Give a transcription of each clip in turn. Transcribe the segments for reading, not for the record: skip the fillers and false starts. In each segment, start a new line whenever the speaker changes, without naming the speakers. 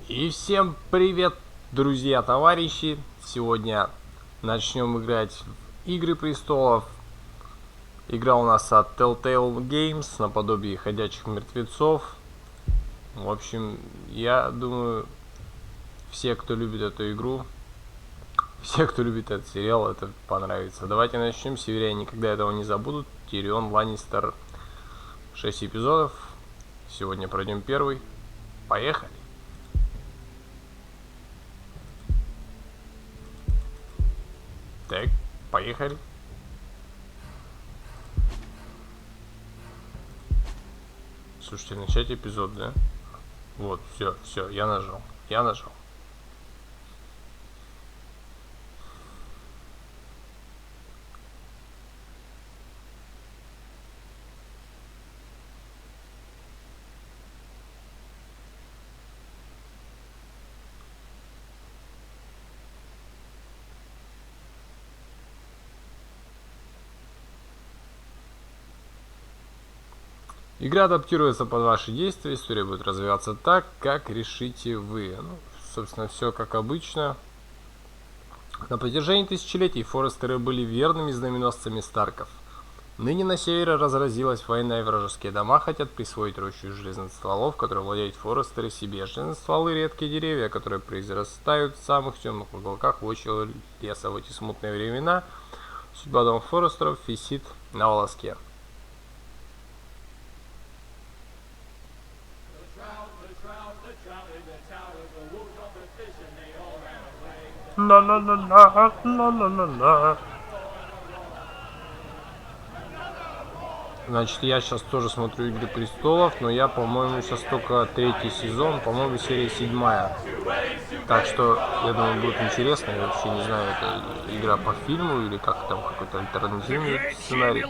И всем привет, друзья, товарищи! Сегодня начнем играть в Игры престолов. Игра у нас от Telltale Games, наподобие ходячих мертвецов. В общем, я думаю, все, кто любит эту игру, все, кто любит этот сериал, это понравится. Давайте начнем. Северяне никогда этого не забудут. Тирион Ланнистер. 6 эпизодов. Сегодня пройдем первый. Поехали! Так, поехали. Слушайте, начать эпизод, да? Вот, все, я нажал. Игра адаптируется под ваши действия, история будет развиваться так, как решите вы. Ну, собственно, все как обычно. На протяжении тысячелетий Форестеры были верными знаменосцами Старков. Ныне на севере разразилась война, и вражеские дома хотят присвоить рощу железных стволов, которые владеют Форестеры себе. Железные стволы — редкие деревья, которые произрастают в самых темных уголках волчьего леса. В эти смутные времена судьба дома Форестеров висит на волоске. На-на-на-на. Значит, я сейчас тоже смотрю Игры престолов, но я, по-моему, сейчас только 3-й сезон, по-моему, серия 7-я. Так что, я думаю, будет интересно. Я вообще не знаю, это игра по фильму или как там, какой-то альтернативный сценарий.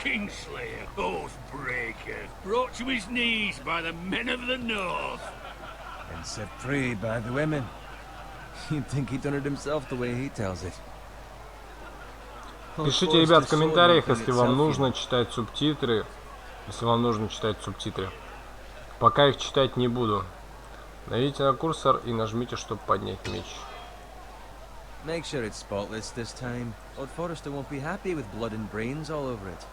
Kingslayer, Oathbreaker, brought to his knees by the men of the North.
And set free by the women. You'd think he done it himself the way he tells it.
Пишите, ребят, в комментариях, если вам нужно читать субтитры. Пока их читать не буду. Наведите на курсор и нажмите, чтобы поднять меч.
Make sure it's spotless this time. Old Forrester won't be happy with blood and brains all over it.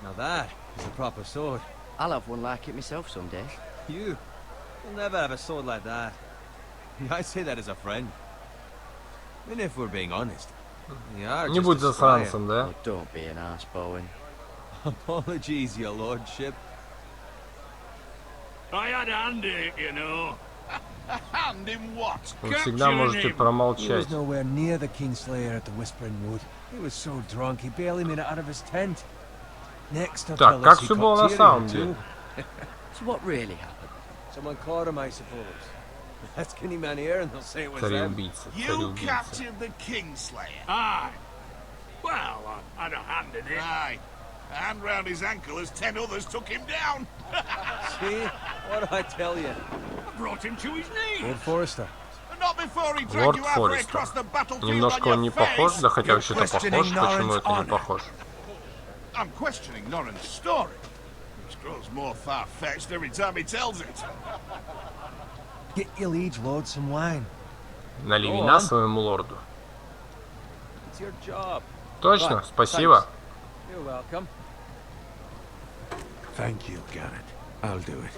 Now that is a proper sword.
I'll have one like it myself someday.
You'll never have a sword like that. I say that as a friend. And if we're being honest, you are
Не
just
будь
a
засранцем, да?
Oh, don't be an arse, Bowen.
Apologies, your lordship.
I had a hand in it, you know.
A hand in what?
Вы всегда можете
He
промолчать.
was nowhere near the Kingslayer at the Whispering Wood. He was so drunk he barely made it out of his tent. Next, he'll
Так,
tell
как
us he
все было
caught
на
Tyrion
самом
too.
деле?
So what really happened?
Someone caught him, I suppose. Ask any man here and they'll say it was them.
Цареубийца,
You
цареубийца.
captured the Kingslayer.
Aye. Well, I had a hand in it.
Aye. A hand round his ankle as 10 others took him down.
See? What did I tell you?
I brought him to his knees.
Old Forrester.
And not before he
Лорд
dragged you halfway
Форестер.
across the battlefield
Немножко
on
он не
your
похож,
face.
да хотя
You're
вообще-то похож.
questioning
Почему
Norren's
это не
honor.
похож?
I'm questioning Norren's story, which grows more far-fetched every time he tells it.
Get your liege lord some wine.
Налей
Go
вина
on.
своему лорду.
It's your job.
Точно,
Right,
спасибо.
thanks. You're welcome.
Thank you, Garrett. I'll do it.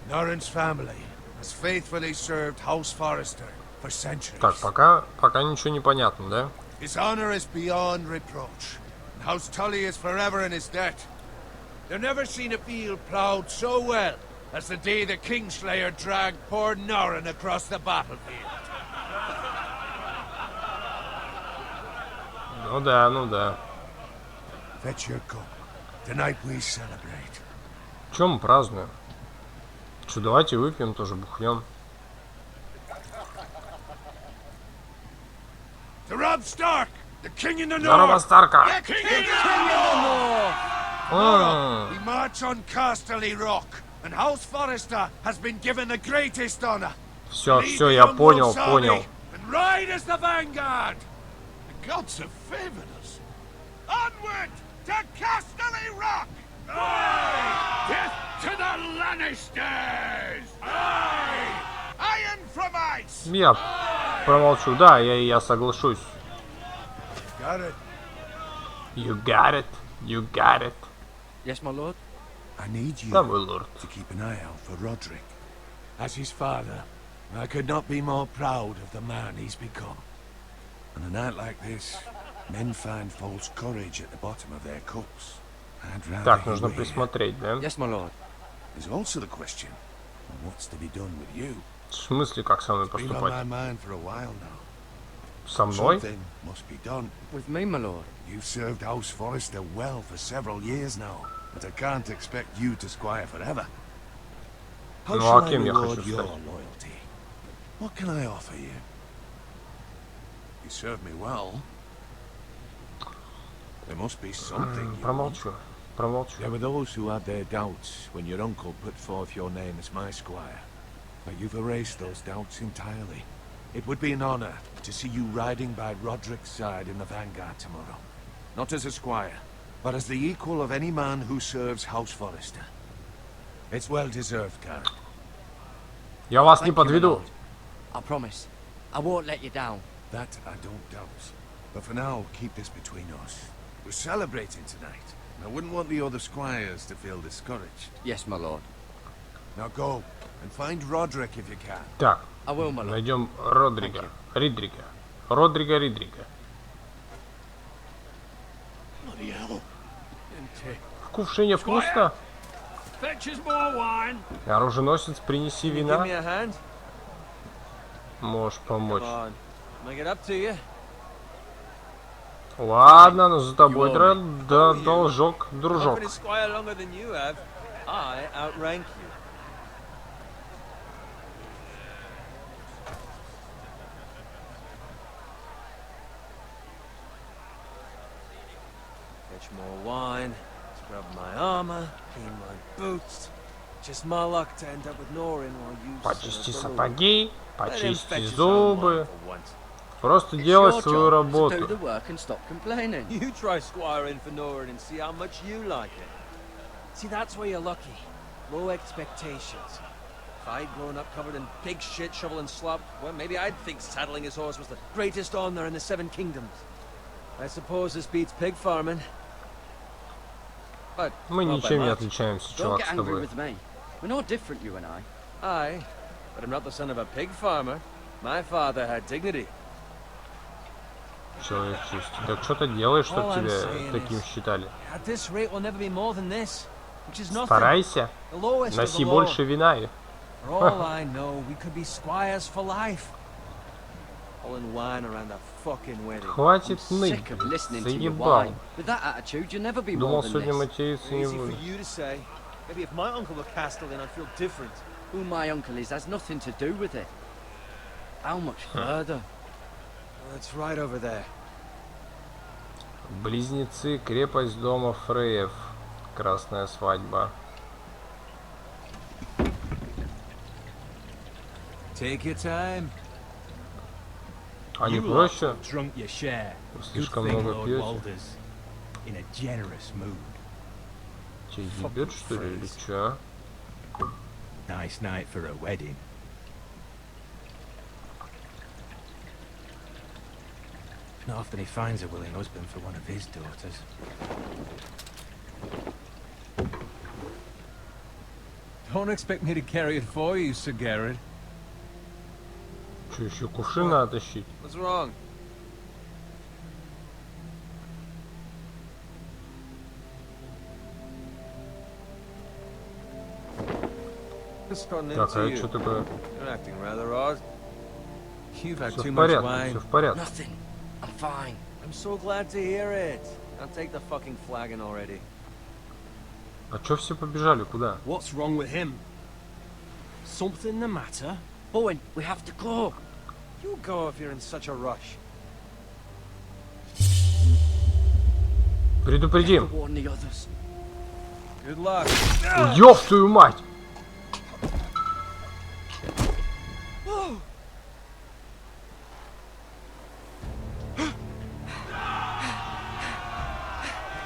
Norren's family has faithfully served House Forrester for centuries.
Так, пока ничего не понятно, да?
His honor is beyond reproach, and House Tully is forever in his debt. They've never seen a field ploughed so well as the day the Kingslayer dragged poor Norren across the battlefield.
Ну да.
Fetch your cup. Tonight we celebrate.
Чем мы празднуем? Что, давайте выпьем, тоже бухнем.
To Robb Stark, the king in the
Здорово,
north.
Старка!
The king in the
We march on Casterly Rock, and House Forrester has been given the greatest honor.
Все,
Lead
все,
the
я
young
понял.
Wolfsarmy And ride as the vanguard.
The gods have favored us. Onward to Casterly! Casterly Rock!
Death to the Lannisters!
Iron from ice!
Я промолчу. Да, я соглашусь.
Got it.
You got it. You got it.
Yes, my lord?
I need you
Да, мой лорд.
to keep an eye out for Roderick. As his father, I could not be more proud of the man he's become. On a night like this, men find false courage at the bottom of their cups. I'd rather
Так,
he
нужно
were here.
присмотреть, да?
Yes, my lord.
There's also the question, what's to be done with you?
В смысле, как со мной
Been on my
поступать?
mind for a while now.
Со мной?
Something must be done.
With me, my lord.
You've served House Forrester well for several years now, but I can't expect you to squire forever. How
Ну,
shall
а
I
кем я
reward
хочу
your
стать?
loyalty? What can I offer you? You served me well. There must be something you want.
Промолчу. Промолчу.
There were those who had their doubts when your uncle put forth your name as my squire. But you've erased those doubts entirely. It would be an honor to see you riding by Roderick's side in the vanguard tomorrow. Not as a squire, but as the equal of any man who serves House Forrester. It's well deserved, Garrett.
Я вас не
Thank you, my
подведу.
lord. I promise. I won't let you down.
That I don't doubt. But for now, keep this between us. We're celebrating tonight, and I wouldn't want the other squires to feel discouraged.
Yes, my lord.
Now go, and find Roderick if you can.
Так,
I will, my lord.
найдем Родрига. Ридрика. Ридрика.
Bloody hell.
В кувшине вкусно.
Fetch us more wine.
Оруженосец, принеси
Give me
вина.
a hand.
Можешь помочь.
Come on. Make it up to you.
Ладно, но за тобой должок,
I've
дружок.
been a squire longer than you have. I outrank you. Fetch more wine, scrub my armor, clean my boots. Just my luck to end up with Norin while you
Почисти
serve the Lord.
сапоги,
Let him
почисти
fetch his own
зубы.
wine for once.
Просто
It's
делай
your
свою
job to do the
работу.
work and stop complaining.
You try squiring for Norin and see how much you like it. See, that's where you're lucky. Low expectations. If I'd grown up covered in pig shit, shovel and slop, well, maybe I'd think saddling his horse was the greatest honor in the Seven Kingdoms. I suppose this beats pig farming. But
Мы
not by
ничем не
much.
отличаемся,
Don't
чувак,
get
с
angry
тобой.
with me. We're no different, you and I.
Aye, but I'm not the son of a pig farmer. My father had dignity.
Человек чести. Так что ты делаешь, чтобы
All I'm
тебя
saying
таким
is-
считали?
At this rate, we'll never be more than this, which is nothing.
Старайся,
The lowest of
носи
the low.
больше вина.
For all I know, we could be squires for life. Pulling wine around the fucking wedding.
I'm
Хватит ныть,
sick of listening to your
заебал.
whine. With that attitude, you'll never be
Думал,
more than
сегодня
this.
материться не
Easy for
буду.
you to say. Maybe if my uncle were Castellan, I'd feel different.
Who my uncle is has nothing to do with it. How much further?
Well, it's right over there.
Близнецы, крепость дома Фреев. Красная свадьба.
Take your time.
А не
You lot
проще?
drunk your share.
Слишком
Good thing
много
Lord
пьете.
Walder's in a generous mood.
Че, ебет, что ли, или чё?
Nice night for a wedding. Not often he finds a willing husband for one of his daughters.
Don't expect me to carry it for you, Sir Garrett.
Че, еще кувшин надо тащить?
What's wrong? Just gotten
Так,
into
а
you.
что такое?
You're acting rather odd. You've had
Все
too
в
much
порядке,
wine.
все в порядке.
Nothing. I'm fine.
I'm so glad to hear it. I'll take the fucking flagon already.
А чё все побежали? Куда?
What's wrong with him? Something the matter?
Owen, we have to go.
You go if you're in such a rush.
Предупредим.
Warn the others.
Good luck.
Ёб твою мать!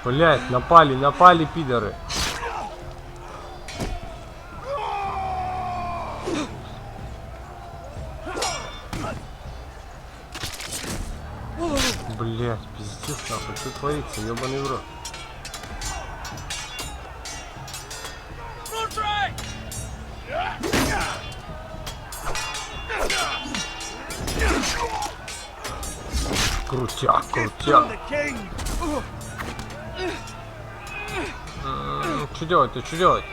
Блять, напали, пидоры. Блять, пиздец, нахуй, что творится, ёбаный в рот. Крутяк. Что делать-то, что делать?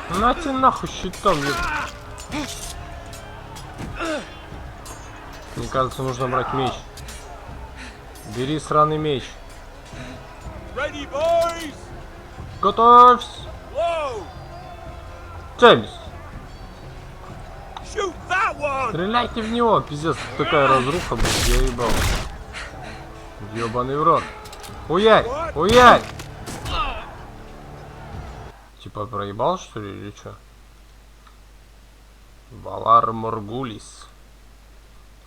На тебе нахуй щитом, Мне кажется, нужно брать меч. Бери сраный меч. Готовься! Целься! Стреляйте в него! Пиздец, такая разруха, блядь, я ебал. Ёбаный в рот. Хуярь! Типа проебал, что ли, или что? Валар Моргулис.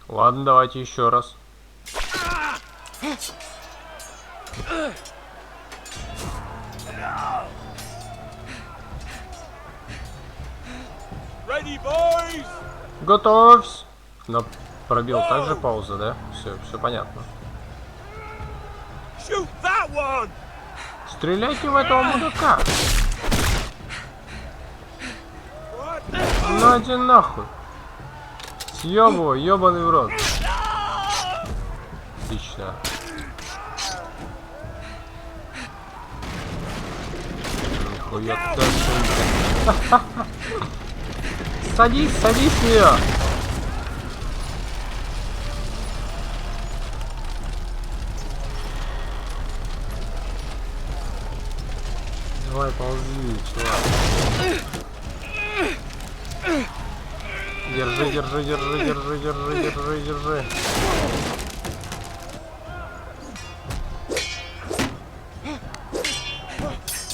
Ладно, давайте еще раз. Готовься! Но пробил также пауза, да? Все понятно. Стреляйте в этого мудака! Нате нахуй! Съебывай, ёбаный в рот! Отлично. Нихуя так. Садись в нее! Давай, ползи, чувак. Держи.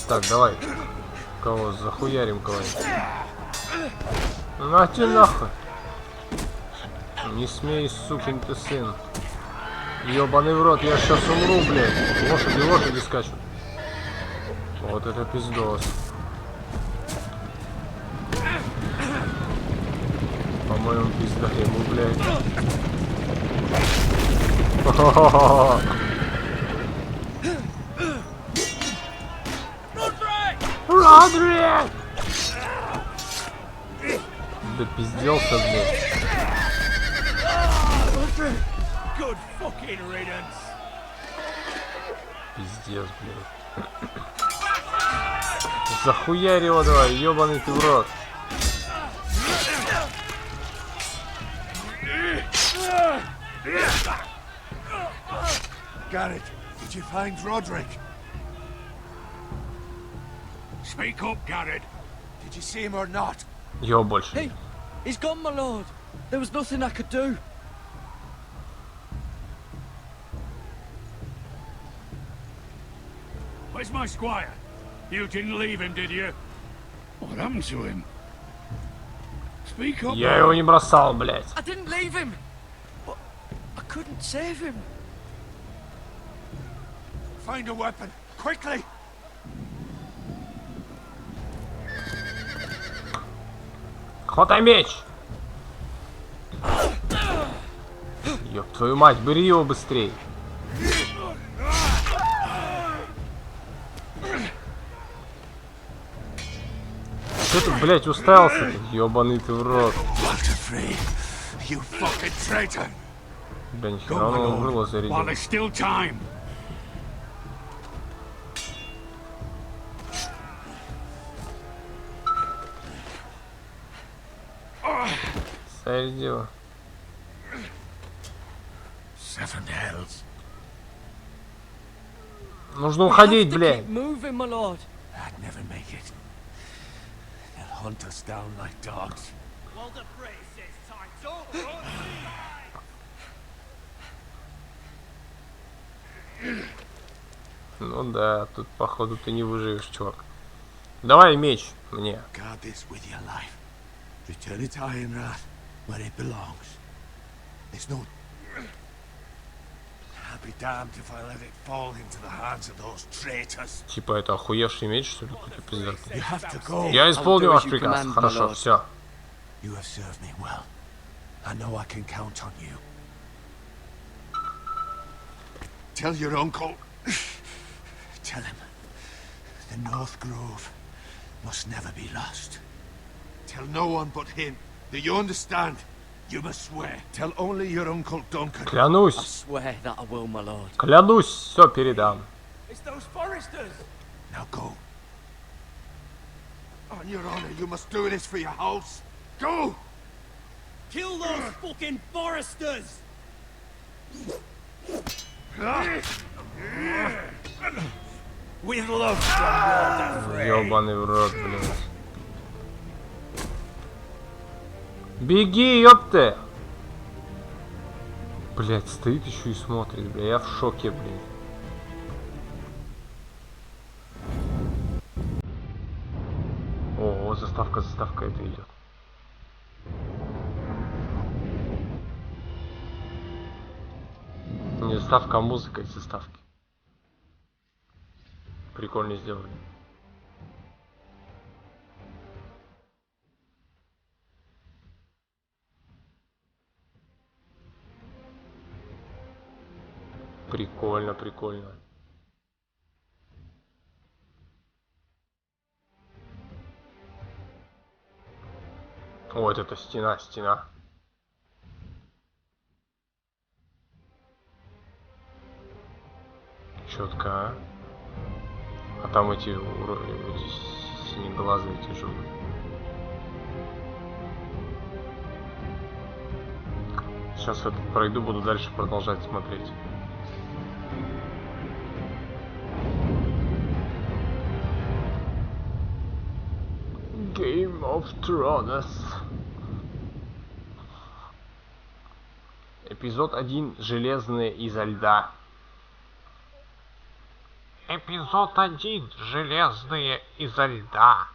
Так, давай. Кого захуярим кого-нибудь? На тебе нахуй. Не смей, сукин ты сын. Ёбаный в рот, я сейчас умру, блядь. Лошади скачут. Вот это пиздос. По-моему, пизда ему, блядь. Родрик! Да пизделся, блядь. Пиздец, блядь. Захуярь его давай, ёбаный ты в рот.
Garrett, did you find Roderick?
Speak up, Garrett.
Did you see him or not?
Его больше.
Hey, he's gone, my lord. There was nothing I could do.
Where's my squire? You didn't leave him, did you? What happened to him? Speak up.
Я его не бросал, блядь.
I didn't leave him. But I couldn't save him.
Find a weapon, quickly!
Хватай меч! Ёб твою мать, бери его быстрей. Что ты, блядь, уставился? Ёбаный ты в рот. Бля, нихера он его в рыло зарядил. Зарядил. Нужно уходить, блядь. Ну да, тут походу ты не выживешь, чувак. Давай меч мне.
Return it to Ironrath, where it belongs. There's no Be damned if I let it fall into the hands of those traitors.
Типа это охуевший меч, что ли, какой-то пиздатый.
You have to go.
Я исполню ваш
you
приказ.
command, my
Хорошо,
lord.
все.
You have served me well. I know I can count on you. Tell your uncle. Tell him. The North Grove must never be lost. Tell no one but him. Do you understand? You must swear. Tell only your uncle Duncan.
I
Клянусь.
swear that I will, my lord.
Клянусь, все передам.
It's those foresters!
Now go. On your honor, you must do this for your house. Go!
Kill those fucking foresters! With love from Lord
Ёбаный в рот, блядь. Беги, ёпты! Блядь, стоит еще и смотрит, бля. Я в шоке, блядь. О, заставка это идет. Не заставка, а музыка из заставки. Прикольно сделали. Прикольно, прикольно. Вот это стена. Четко, а? А там эти синеглазые тяжелые. Сейчас вот пройду, буду дальше продолжать смотреть. Game of Thrones. Эпизод 1. Железные изо льда. Эпизод 1. Железные изо льда.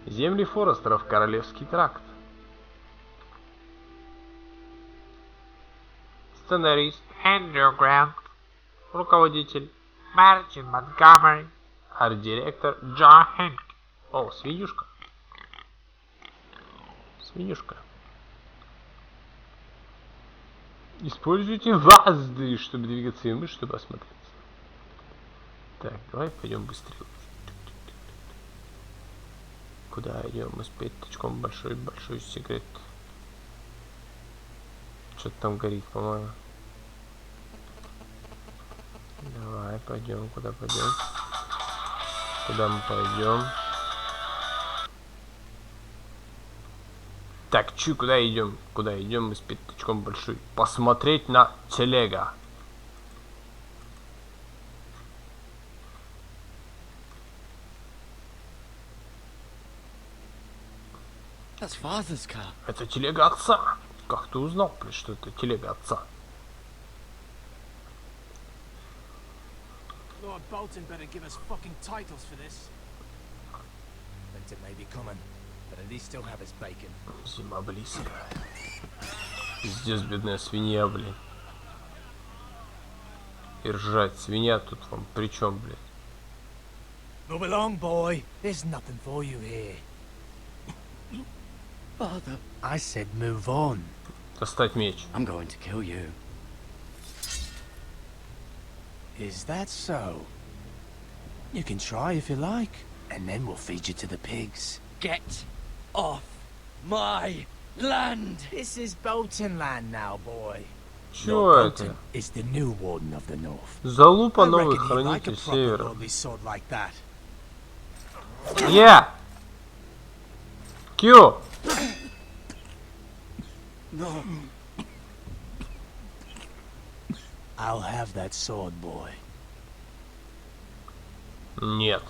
Земли Форестеров. Королевский тракт. Сценарист Эндрю Грант. Руководитель Мартин Монтгомери. Арт-директор Джон Хэнк. О, свинюшка. Свинюшка. Используйте вазды, чтобы двигаться и мышь, чтобы осмотреться. Так, давай пойдем быстрее. Куда идем? Мы с пятачком большой секрет. Что-то там горит, по-моему. Давай, пойдем. Куда пойдем? Куда мы пойдем? Так, куда идем? Куда идем? Мы с пятачком большой. Посмотреть на телега.
That's father's car.
Это телега отца. Как ты узнал, что это телега отца?
Lord Bolton better give us fucking titles for this.
Winter may be coming, but at least still have his bacon.
Зима близко. Пиздец, бедная свинья, блин. И ржать. Свинья тут вам при чем, блин?
Move along, boy. There's nothing for you here.
Father,
I said move on.
Достать меч.
I'm going to kill you.
Is that so? You can try if you like, and then we'll feed you to the pigs.
Get off my land!
This is Bolton land now, boy.
Чё
Lord
это?
Bolton is the new warden of the north.
Залупа,
I
новый
reckon he'd like a
хранитель
proper
севера.
lordly sword like that.
Я! Кью!
No.
I'll have that sword, boy.
Нет.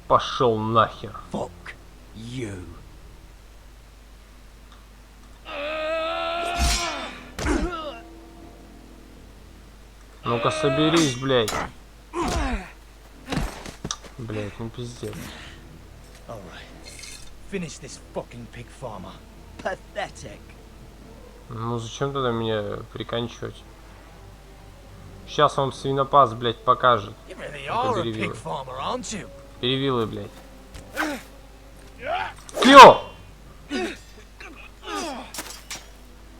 Пошел нахер.
Fuck you.
Ну-ка соберись, блядь. Блядь, ну пиздец.
All right. Finish this fucking pig farmer.
Pathetic.
Ну зачем тогда меня приканчивать? Сейчас вам свинопас, блядь, покажет.
You really
Это
are a
перевилы.
pig farmer, aren't you?
Перевилы, блядь. Кью!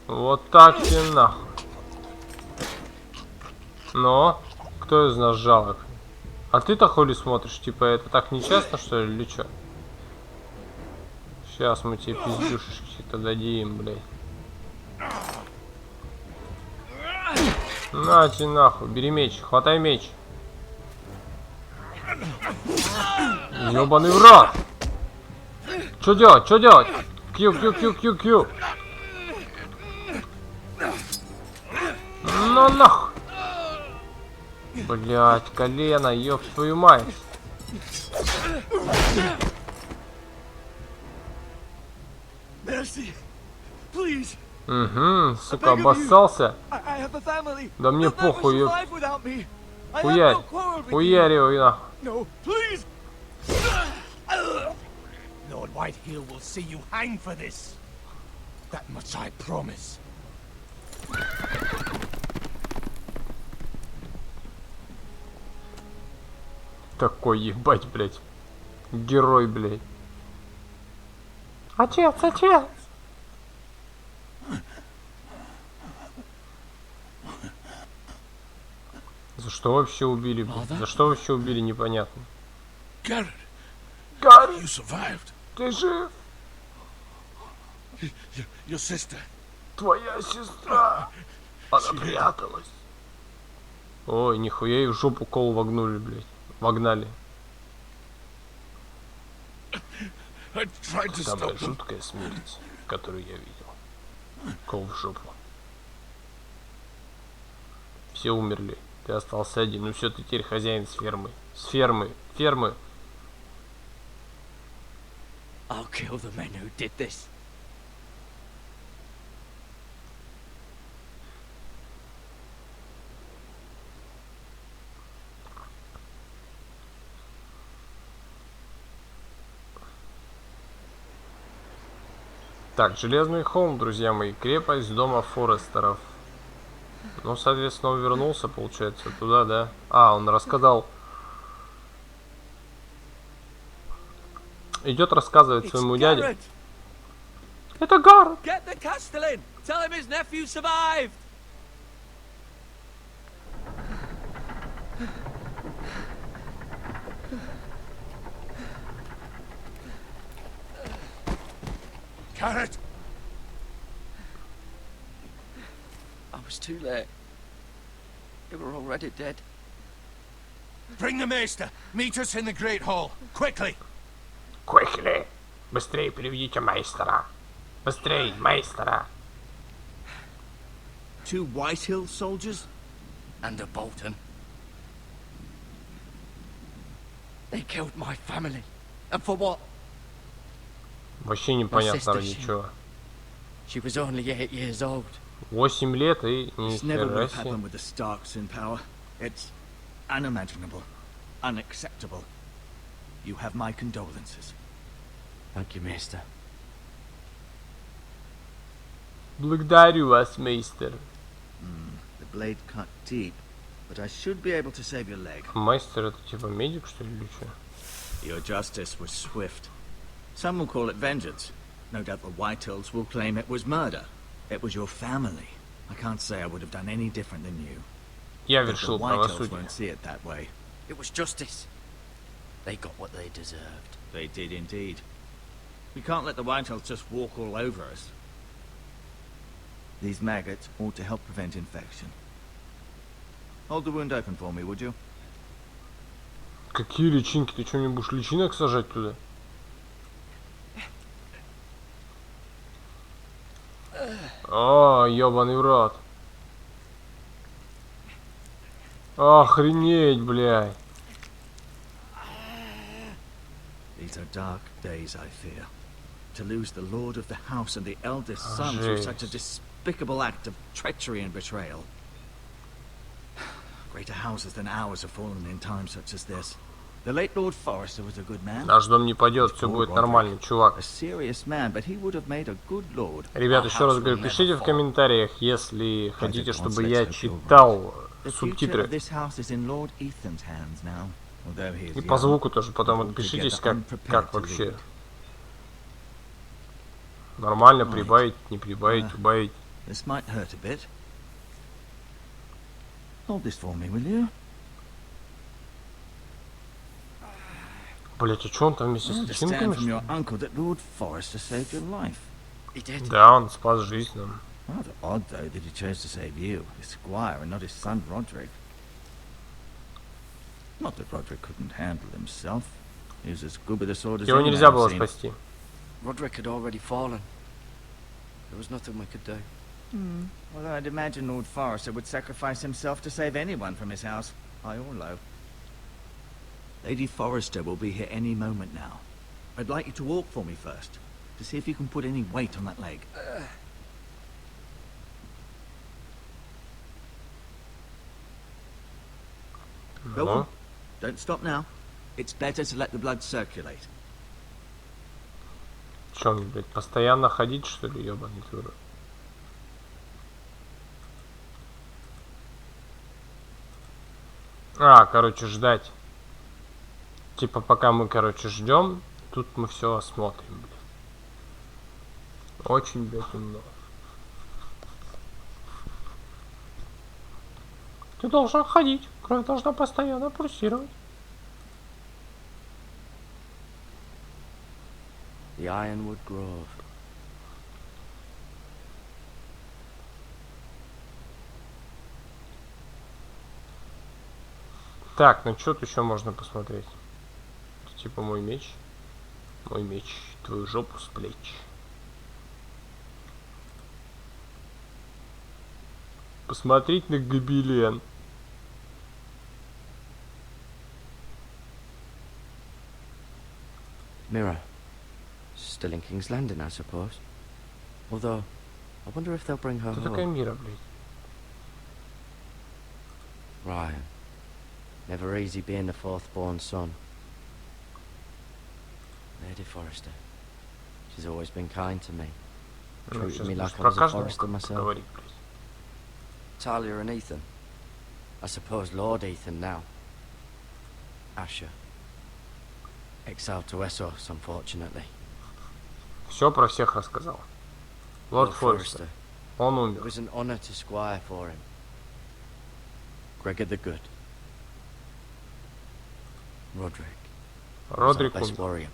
Вот так тебе нахуй. Но, кто из нас жалок? А ты-то хули смотришь? Типа, это так нечестно, что ли, или чё? Сейчас мы тебе пиздюшечки-то дадим, блядь. На тебе нахуй, бери меч, хватай меч. Ёбаный в рот! Чё делать, чё делать? Кью. Ну нахуй! Блять, колено, ёб твою мать!
Mercy, please.
Угу, сука, обоссался.
I have a family.
Да мне
They'll never
похуй, ёб.
survive without me. I have
Хуярь,
no quarrel with you.
хуярь его нахуй.
No, please. Lord Whitehill will see you hang for this. That much I promise.
Такой ебать, блять. Герой, блять. Отец, отец! За что вообще убили, блядь? За что вообще убили, непонятно.
Garrett,
Гарри,
you survived.
ты жив?
Your sister.
Твоя сестра. Она пряталась. Ой, нихуя, ей в жопу кол вогнули, блядь. Вогнали.
I tried to
Самая
stop them.
жуткая смерть, которую я видел. Кол в жопу. Все умерли. Ты остался один. Ну все, ты теперь хозяин с фермы. С фермы. Фермы.
I'll kill the men who did this.
Так, Железный холм, друзья мои. Крепость дома Форестеров. Ну, соответственно, он вернулся, получается, туда, да? А, он рассказал. Идет рассказывать своему дяде. Это Гаррет!
Get the Castellan! Tell him his nephew survived!
Garrett!
I was too late. They were already dead.
Bring the maester. Meet us in the Great Hall. Quickly.
Квехли! Быстрее приведите мейстера! Быстрее, мейстера!
2 Whitehill soldiers?
And a Bolton. They killed my family. And for what?
Вообще непонятно ради чего.
She was only 8 years old.
8 лет и
This never would
нихера
have
себе.
happened with the Starks in power. It's unimaginable. Unacceptable. You have my condolences.
Thank you, Maester.
Благодарю вас, мейстер.
The blade cut deep, but I should be able to save your leg.
Мастер это типа медик, что ли, или что?
Your justice was swift. Some will call it vengeance. No doubt the Whitehills will claim it was murder. It was your family. I can't say I would have done any different than you.
Я
But the
вершил
Whitehills
правосудие.
won't see it that way.
It was justice. They got what they deserved.
They did indeed. We can't let the Whitehills just walk all over us. These maggots ought to help prevent infection. Hold the wound open for me, would you?
Какие личинки? Ты что, не будешь личинок сажать туда? О, ёбаный в рот. Охренеть, блядь.
These are dark days, I fear. To lose the lord of the house and the eldest son through such a despicable act of treachery and betrayal. Greater houses than ours have fallen in times such as this. The late Lord Forrester was a good man.
Наш дом не падет, все будет нормально, чувак.
A serious man, but he would have made a good lord.
Ребят, еще раз говорю, пишите в комментариях, если хотите, чтобы я читал субтитры. И по звуку тоже потом отпишитесь, как вообще. Нормально, прибавить, не прибавить, убавить. Блять, а что он там вместе с личинками? Да, он спас жизнь нам.
Rather odd, though, that he chose to save you, his squire, and not his son Roderick. Not that Roderick couldn't handle himself. He was as good with a sword as
Его нельзя было спасти.
Roderick had already fallen. There was nothing we could do.
Well, I'd imagine Lord Forrester would sacrifice himself to save anyone from his house, high or low. Lady Forrester will be here any moment now. I'd like you to walk for me first, to see if you can put any weight on that leg. Go on. Don't stop now. It's better to let the blood circulate.
Че он, блядь, постоянно ходить, что ли, ебаный дура? А, короче, ждать. Типа, пока мы, короче, ждем, тут мы все осмотрим, блядь. Очень, блядь, умно. Ты должен ходить. Кровь должна постоянно пульсировать.
The Ironwood Grove.
Так, ну что тут еще можно посмотреть? Типа мой меч, твою жопу с плеч. Посмотреть на гобелен.
Mirror. Still in King's Landing, I suppose. Although, I wonder if they'll bring her
Кто
home.
такая Мира, блядь?
Ryan. Never easy being the fourth-born son. Lady Forrester. She's always been kind to me. Treated me like I was a Forrester myself. Talia and Ethan. I suppose Lord Ethan now. Asher. Exiled to Essos, unfortunately.
Все про всех рассказал. Лорд Форестер. Он умер.
It was an honor to squire for him. Gregor the Good. Roderick.
Родрик умер.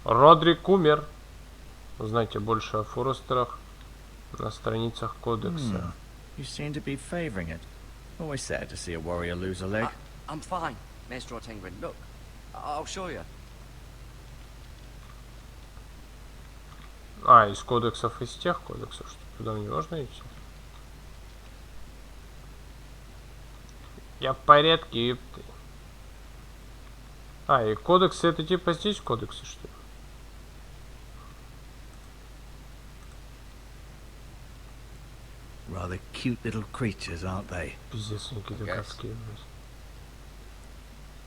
Родрик умер. Узнайте больше о Форестерах на страницах кодекса.
You seem to be favoring it. Always sad to see a warrior lose a leg.
I'm fine, Maester Ortengrin. Look, I'll show you.
А, из кодексов, из тех кодексов, что туда не можно идти. Я в порядке, епты. А, и кодексы это типа здесь кодексы, что ли?
Rather cute little creatures, aren't they?
Пиздец, они какие-то гадские, блядь.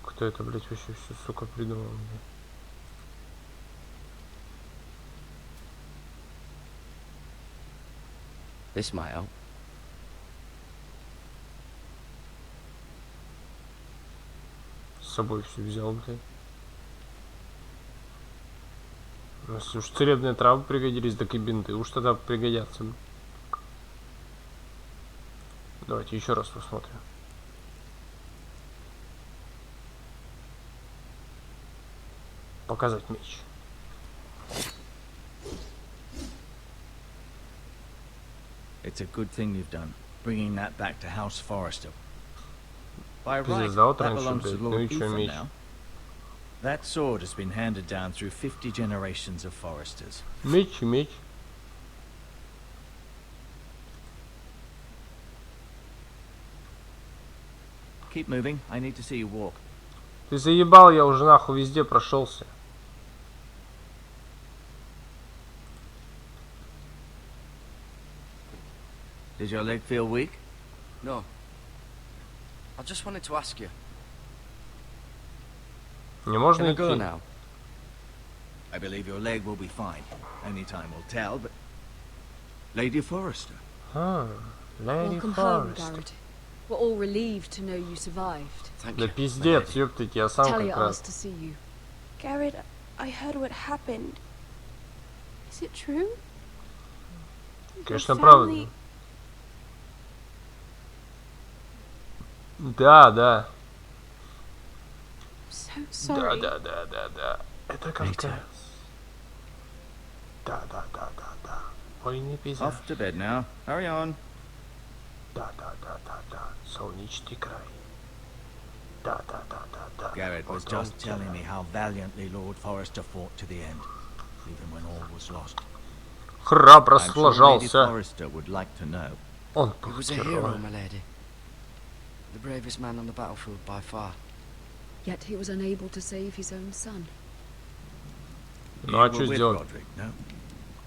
Кто это, блядь, вообще все, сука, придумал, блядь?
This might help.
С собой все взял, блядь. Если уж целебные травы пригодились, так и бинты уж тогда пригодятся. Давайте еще раз посмотрим. Показать меч.
It's a good thing you've done, bringing that back to House Forrester. By right,
Пиздец, да, вот
that
раньше,
belongs to
блядь. Ну
Lord
и чё,
Ethan
меч?
now. That sword has been handed down through 50 generations of Forresters.
Меч и меч.
Keep moving, I need to see you walk.
Ты заебал, я уже нахуй везде прошелся.
Does your leg feel weak?
No. I just wanted to ask you.
Не можно
Can I go
идти.
now?
I believe your leg will be fine. Only time will tell, but... Lady Forrester.
Lady
Welcome home,
Forrester.
Garrett. We're all relieved to know you survived.
Thank
Да
you.
пиздец, ёптать, я сам
Talia
как раз.
asked to see you.
Garrett, I heard what happened. Is it true?
Конечно,
Your
правда.
family-
Да, да.
So
Да,
sorry.
да, да, да, да. Это Кавказ. Да, да, да, да, да. Войны пейзаж.
Off to bed now. Hurry on.
Да, да, да, да, да. Солнечный край. Да, да, да, да, да.
Garrett was
Потом
just telling
тебя.
me how valiantly Lord Forrester fought to the end, even when all was lost.
Храбро
I'm sure Lady
сложался.
Forrester would like to know.
Он
He
был
was a hero,
героем.
my lady. The bravest man on the battlefield by far.
Yet he was unable to save his own son.
Ну а
You
что
were with
сделать?
Roderick, no?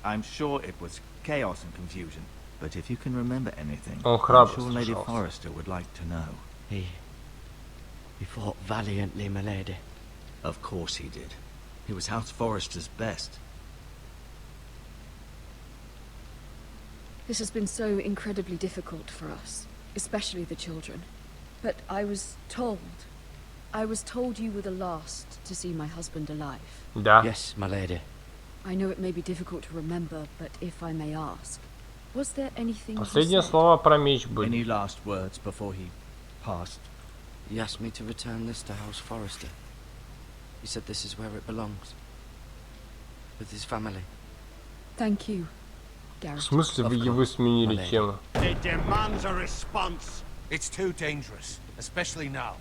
I'm sure it was chaos and confusion, but if you can remember anything,
Он
I'm
храбро
sure Lady
сражался.
Forrester would like to know.
He fought valiantly, my lady.
Of course he did. He was House Forrester's best.
This has been so incredibly difficult for us, especially the children. But I was told you were the last to see my husband alive.
Да.
Yes, my lady.
I know it may be difficult to remember, but if I may ask, was there anything
Последние
he said?
слова про меч были.
Any last words before he passed?
He asked me to return this to House Forrester. He said this is where it belongs. With his family.
Thank you,
В
Garrett.
смысле вы сменили
Малей.
тему?
It demands a response.
It's too dangerous, especially now.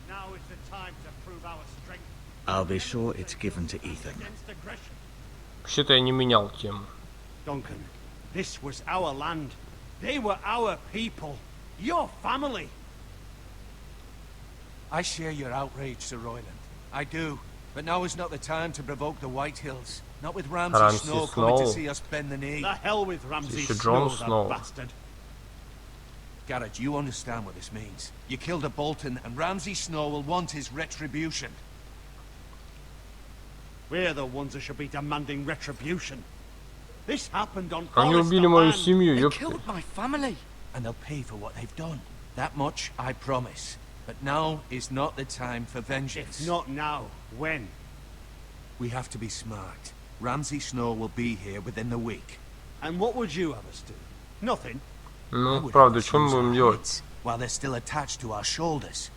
Now is the time to prove our strength
I'll be sure it's given to Ethan.
against aggression.
Вообще-то я не менял тему.
Duncan, this was our land. They were our people. Your family.
I share your outrage, Sir Royland. I do. But now is not the time to provoke the White Hills. Not with Ramsay
Ramsay
Snow coming to
Snow.
see us bend the knee.
The hell with Ramsay
Еще
Snow,
Jon
that
Snow.
bastard.
Garrett, you understand what this means. You killed a Bolton, and Ramsay Snow will want his retribution.
We're the ones who should be demanding retribution. This happened on
Они
Forest
убили мою
land.
семью,
They
ёпты.
killed my family.
And they'll pay for what they've done. That much, I promise. But now is not the time for vengeance.
If not now, when?
We have to be smart. Ramsay Snow will be here within the week.
And what would you have us do? Nothing.
I
Ну,
would
правда,
have us
что мы
use
будем
our
делать?
heads while they're still attached to our shoulders.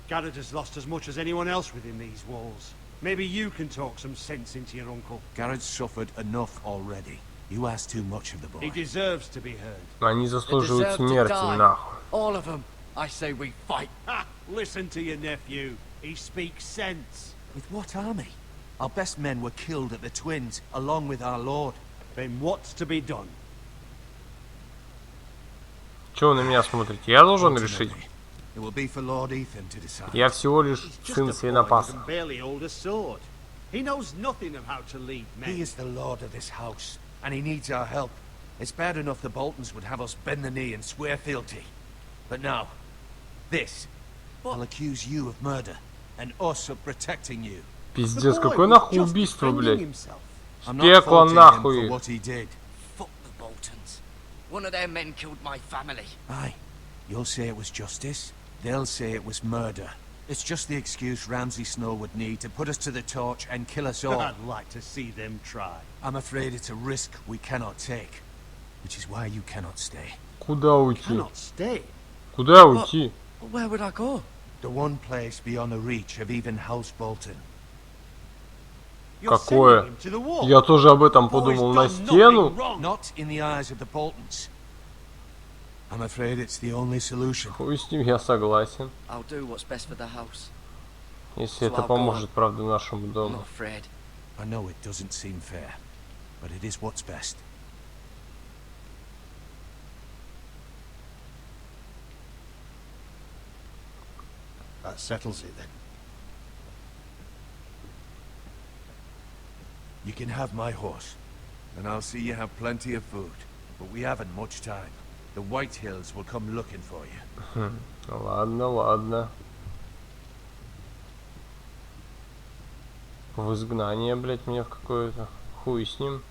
Garrett has lost as much as anyone else within these walls. Maybe you can talk some sense into your uncle.
Garrett's suffered enough already. You ask too much of the boy.
He deserves to be heard.
Они
They
заслуживают
deserve to
смерти,
die.
нахуй.
All of them. I say we fight.
Ha! Listen to your nephew. He speaks sense.
With what army? Our best men were killed at the Twins, along with our lord.
Then what's to be done?
Чего вы на меня смотрите? Я должен решить.
Ultimately, it will be for Lord Ethan to decide.
Я всего лишь
He's just
сын
a boy who
свинопаса.
can barely hold a sword. He knows nothing of how to lead men.
He is the lord of this house, and he needs our help. It's bad enough the Boltons would have us bend the knee and swear fealty. But now, this. I'll accuse you of murder, and us of protecting you.
Пиздец,
The boy
какое
was
нахуй
just
убийство,
defending
блядь.
himself.
I'm
Пекло
not faulting him
нахуй.
for what he did.
Fuck the Boltons. One of their men killed my family.
Aye, you'll say it was justice. They'll say it was murder. It's just the excuse Ramsay Snow would need to put us to the torch and kill us all.
I'd like to see them try.
I'm afraid it's a risk we cannot take, which is why you cannot stay.
Куда уйти?
Cannot stay.
Куда уйти?
Well, where would I go?
The one place beyond the reach of even House Bolton.
You're
Какое?
sending him to the wall.
Я тоже об этом
Boy's
подумал.
done
На
nothing
стену?
wrong.
Not in the eyes of the Boltons. I'm afraid it's the only solution.
Хуй с ним, я согласен.
I'll do what's best for the house.
Если это поможет, правда, нашему
I'm
дому.
not afraid.
I know it doesn't seem fair, but it is what's best.
That settles it then.
You can have my horse, and I'll see you have plenty of food. But we haven't much time. The White Hills will come looking for you.
Ладно, ладно. В изгнание, блять, меня в какое-то. Хуй с ним.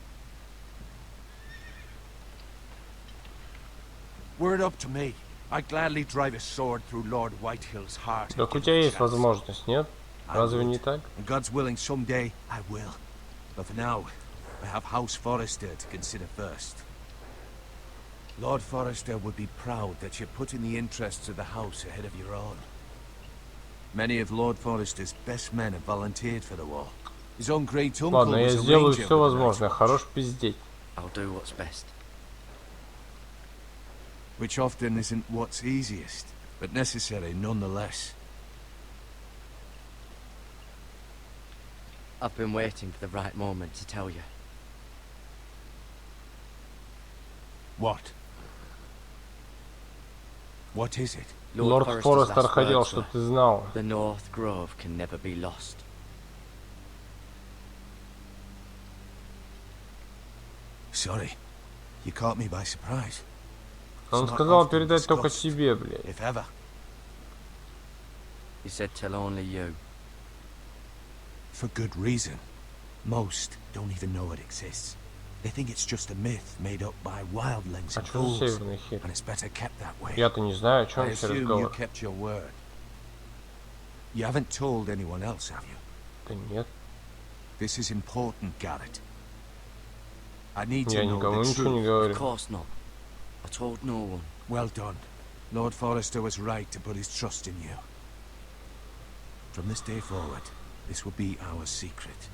Word up to me. I'd gladly drive a sword through Lord Whitehill's heart.
Так у тебя есть возможность, нет? Разве не так?
And God's willing, someday I will. But for now, I have House Forrester to consider first. Lord Forrester would be proud that you're putting the interests of the house ahead of your own. Many of Lord Forrester's best men have volunteered for the war. His own great uncle
Ладно, я
was a
сделаю
ranger
все
with the
возможное.
Night Watch,
Хорош пиздеть.
I'll do what's best.
which often isn't what's easiest, but necessary nonetheless.
I've been waiting for the right moment to tell you.
What? What is it?
Лорд Форестер хотел, чтобы ты знал.
The North Grove can never be lost.
Sorry, you caught me by surprise.
Он сказал передать только тебе, блядь.
If ever.
He said tell only you.
For good reason. Most don't even know it exists. They think it's just a myth made up by wildlings and fools, and it's better kept that way.
Я-то не знаю, о чем
I
все
assume you
разговор.
kept your word. You haven't told anyone else, have you?
Да нет.
This is important, Garrett. I need to
Я
know
никому
the
ничего не
truth.
говорю.
Of course not. I told no one.
Well done. Lord Forrester was right to put his trust in you. From this day forward, this will be our secret.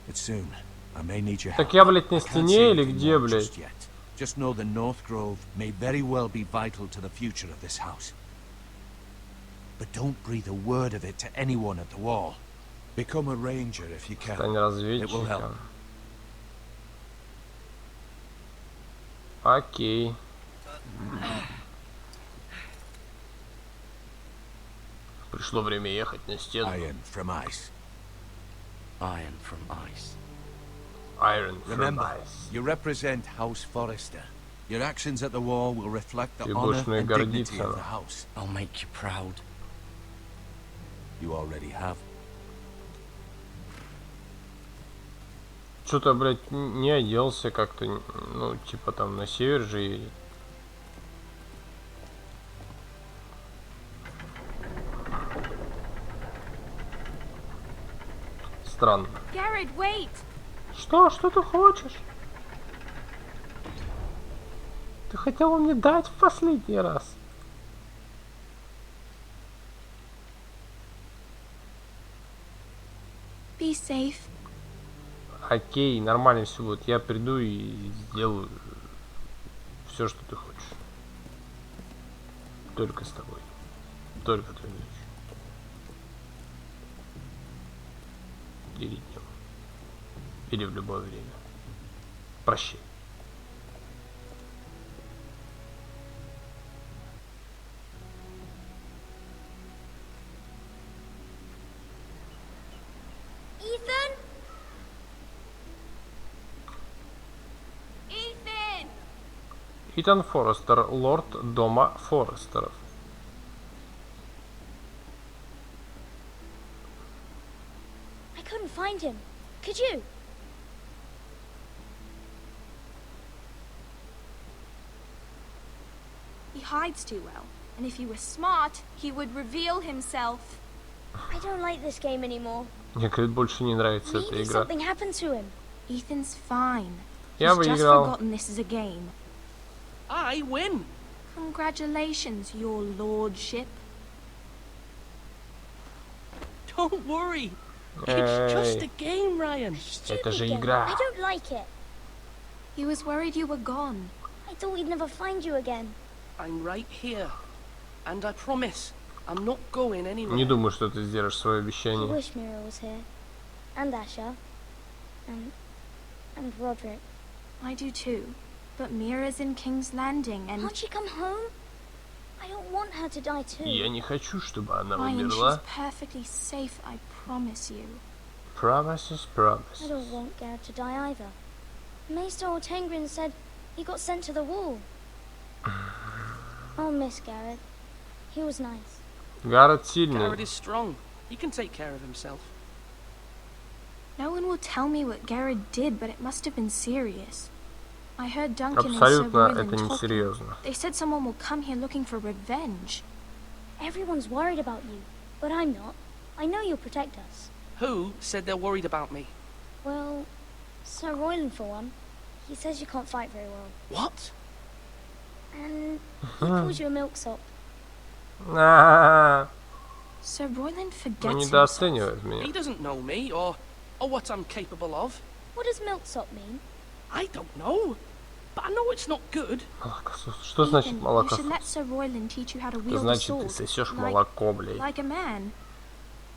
But soon, I may need your help.
Так я, блядь, на
I can't
стене
say
или
anything
где,
more
блядь?
just yet. Just know the North Grove may very well be vital to the future of this house. But don't breathe a word of it to anyone at the wall. Become a ranger if you can.
Стань
It will help.
разведчиком. Окей. Пришло время ехать на стену.
Iron from ice.
Iron from ice.
Iron from
Remember,
ice.
you represent House Forrester. Your actions at the wall will reflect the
Ты
honor
будешь мной
and dignity
гордиться.
of the house.
I'll make you proud.
You already have.
Что-то, блядь, не оделся как-то, ну, типа там на север же едет. Странно.
Garrett, wait!
Что? Что ты хочешь? Ты хотела мне дать в последний раз.
Be safe.
Окей, нормально все будет. Я приду и сделаю все, что ты хочешь. Только с тобой. Только той ночью. Или днем. Или в любое время. Прощай.
Ethan? Ethan!
Итан Форестер, лорд дома Форестеров.
I couldn't find him. Could you? He hides too well, and if he were smart, he would reveal himself. I don't like this game anymore.
Мне, говорит, больше не нравится эта
Maybe
игра.
something happened to him. Ethan's fine.
Я
He's just
выиграл.
forgotten this is a game.
I win.
Congratulations, your lordship.
Don't worry. It's just a
Эй,
game, Ryan.
это же игра.
I don't like it. He was worried you were gone. I thought we'd never find you again.
I'm right here. And I promise, I'm not going anywhere.
Не думаю, что ты сдержишь свое
I
обещание.
wish Mira was here. And Asher. And Roderick. I do too. But Mira's in King's Landing and... Can't she come home? I don't want her to die too.
Я не хочу, чтобы она
Ryan,
умерла.
she's perfectly safe, I promise you.
Promises,
I
promises.
don't want Garrett to die either. Maester Ortengrin said he got sent to the wall. I'll miss Garrett. He was nice.
Гаррет сильный.
Garrett is strong. He can take care of himself.
No one will tell me what Garrett did, but it must have been serious. I heard Duncan and Sir
Абсолютно
Royland
это
talking.
несерьезно.
They said someone will come here looking for revenge.
Everyone's worried about you, but I'm not. I know you'll protect us.
Who said they're worried about me?
Well, Sir Royland for one. He says you can't fight very well.
What?
And he calls you a milksop.
Sir Royland forgets
Он
himself.
недооценивает меня.
He doesn't know me or what I'm capable of.
What does milksop mean?
I don't know, but I know it's not good.
Молокосос. Что значит
You should
молокосос?
let Sir Royland teach you how to
Это
wield a
значит, ты
sword.
сосешь молоко, блядь.
Like a man.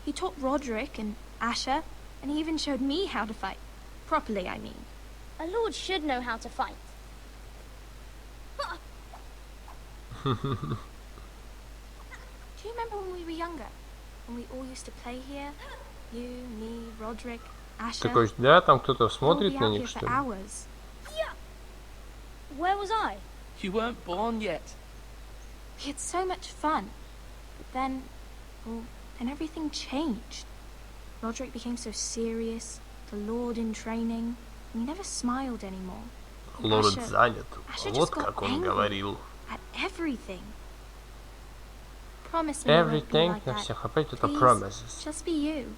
He taught Roderick and Asher, and he even showed me how to fight. Properly, I mean.
A lord should know how to fight.
Do you remember when we were younger? When we all used to play here? You, me, Roderick, Asher.
Такой, да, там кто-то смотрит
We'll be
на
out
них,
here
что
for
ли?
hours.
Yeah. Where was I?
You weren't born yet.
We had so much fun. But then, well, then everything changed. Roderick became so serious, the Lord in training, and he never smiled anymore.
Лорд занят.
Asher
Вот
just got
как он
angry
говорил.
at everything. Promise me you won't be
Everything
like
на
that.
всех. Опять это
Please,
promises.
just be you.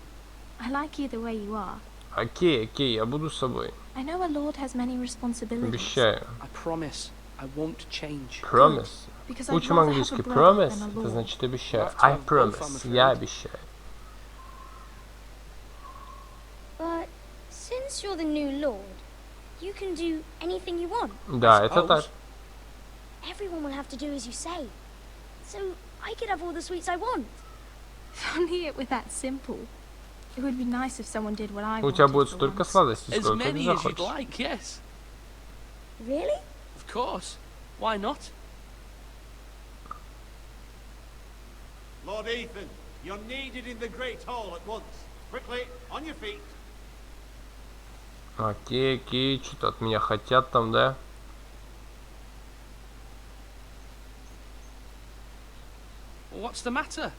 I like you the way you are.
Окей, окей, я буду с собой.
I know a lord has many responsibilities.
Обещаю.
I promise I won't change.
Promise.
Because I'd
Учим
rather have a
английский.
brother
Promise.
than a
Это
lord.
значит обещаю.
We'll have to
I
have both, I'm
promise.
afraid.
Я обещаю.
But since you're the new lord, you can do anything you want.
Да, это так.
Everyone will have to do as you say. So I could have all the sweets I want.
If only it were that simple. It would be nice if someone did what I
У тебя
wanted
будет
for
столько
once.
сладостей,
As
сколько ты
many as you'd
захочешь.
like, yes.
Really?
Of course. Why not?
Lord Ethan, you're needed in the Great Hall at once. Quickly, on your feet.
Окей, окей, что-то от меня хотят там, да?
What's the matter?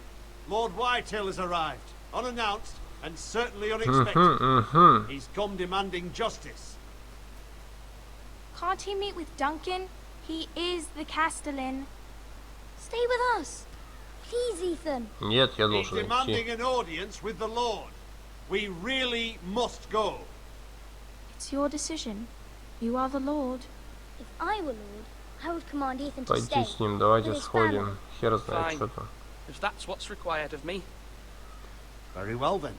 Lord Whitehill has arrived, unannounced and certainly unexpected. He's come demanding justice.
Can't he meet with Duncan? He is the Castellan.
Stay with us. Please, Ethan.
Нет, я
He's
должен
demanding
идти.
an audience with the Lord. We really must go.
It's your decision. You are the Lord.
If I were lord, I would command Ethan to
Пойти
stay.
с ним, давайте
with his
сходим.
family.
Хер знает,
Fine.
что там.
If that's what's required of me.
Very well then.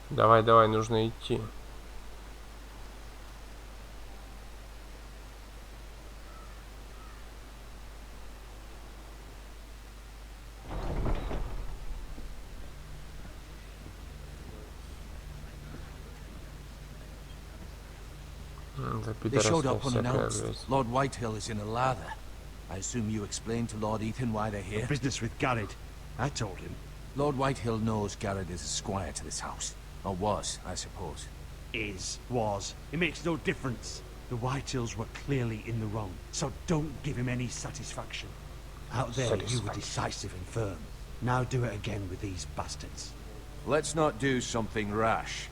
Давай, давай, нужно идти.
They showed up unannounced. Lord Whitehill is in a lather. I assume you explained to Lord Ethan why they're here?
Business with Garrett. I told him.
Lord Whitehill knows Garrett is a squire to this house. Or was, I suppose.
Was. It makes no difference. The Whitehills were clearly in the wrong, so don't give him any satisfaction. Out there, you were decisive and firm. Now do it again with these bastards.
Let's not do something rash.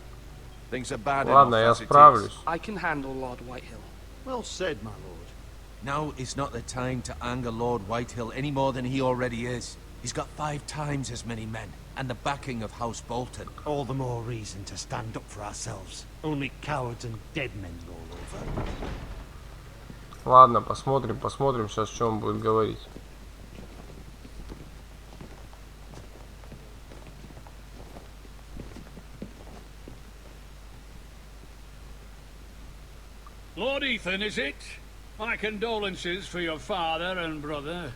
Things are bad
Ладно, я
enough as it
справлюсь.
is.
I can handle Lord Whitehill.
Well said, my lord.
Now is not the time to anger Lord Whitehill any more than he already is. He's got 5 times as many men, and the backing of House Bolton.
All the more reason to stand up for ourselves. Only cowards and dead men roll over.
Ладно, посмотрим, посмотрим сейчас, что он будет говорить.
Lord Ethan, is it? My condolences for your father and brother.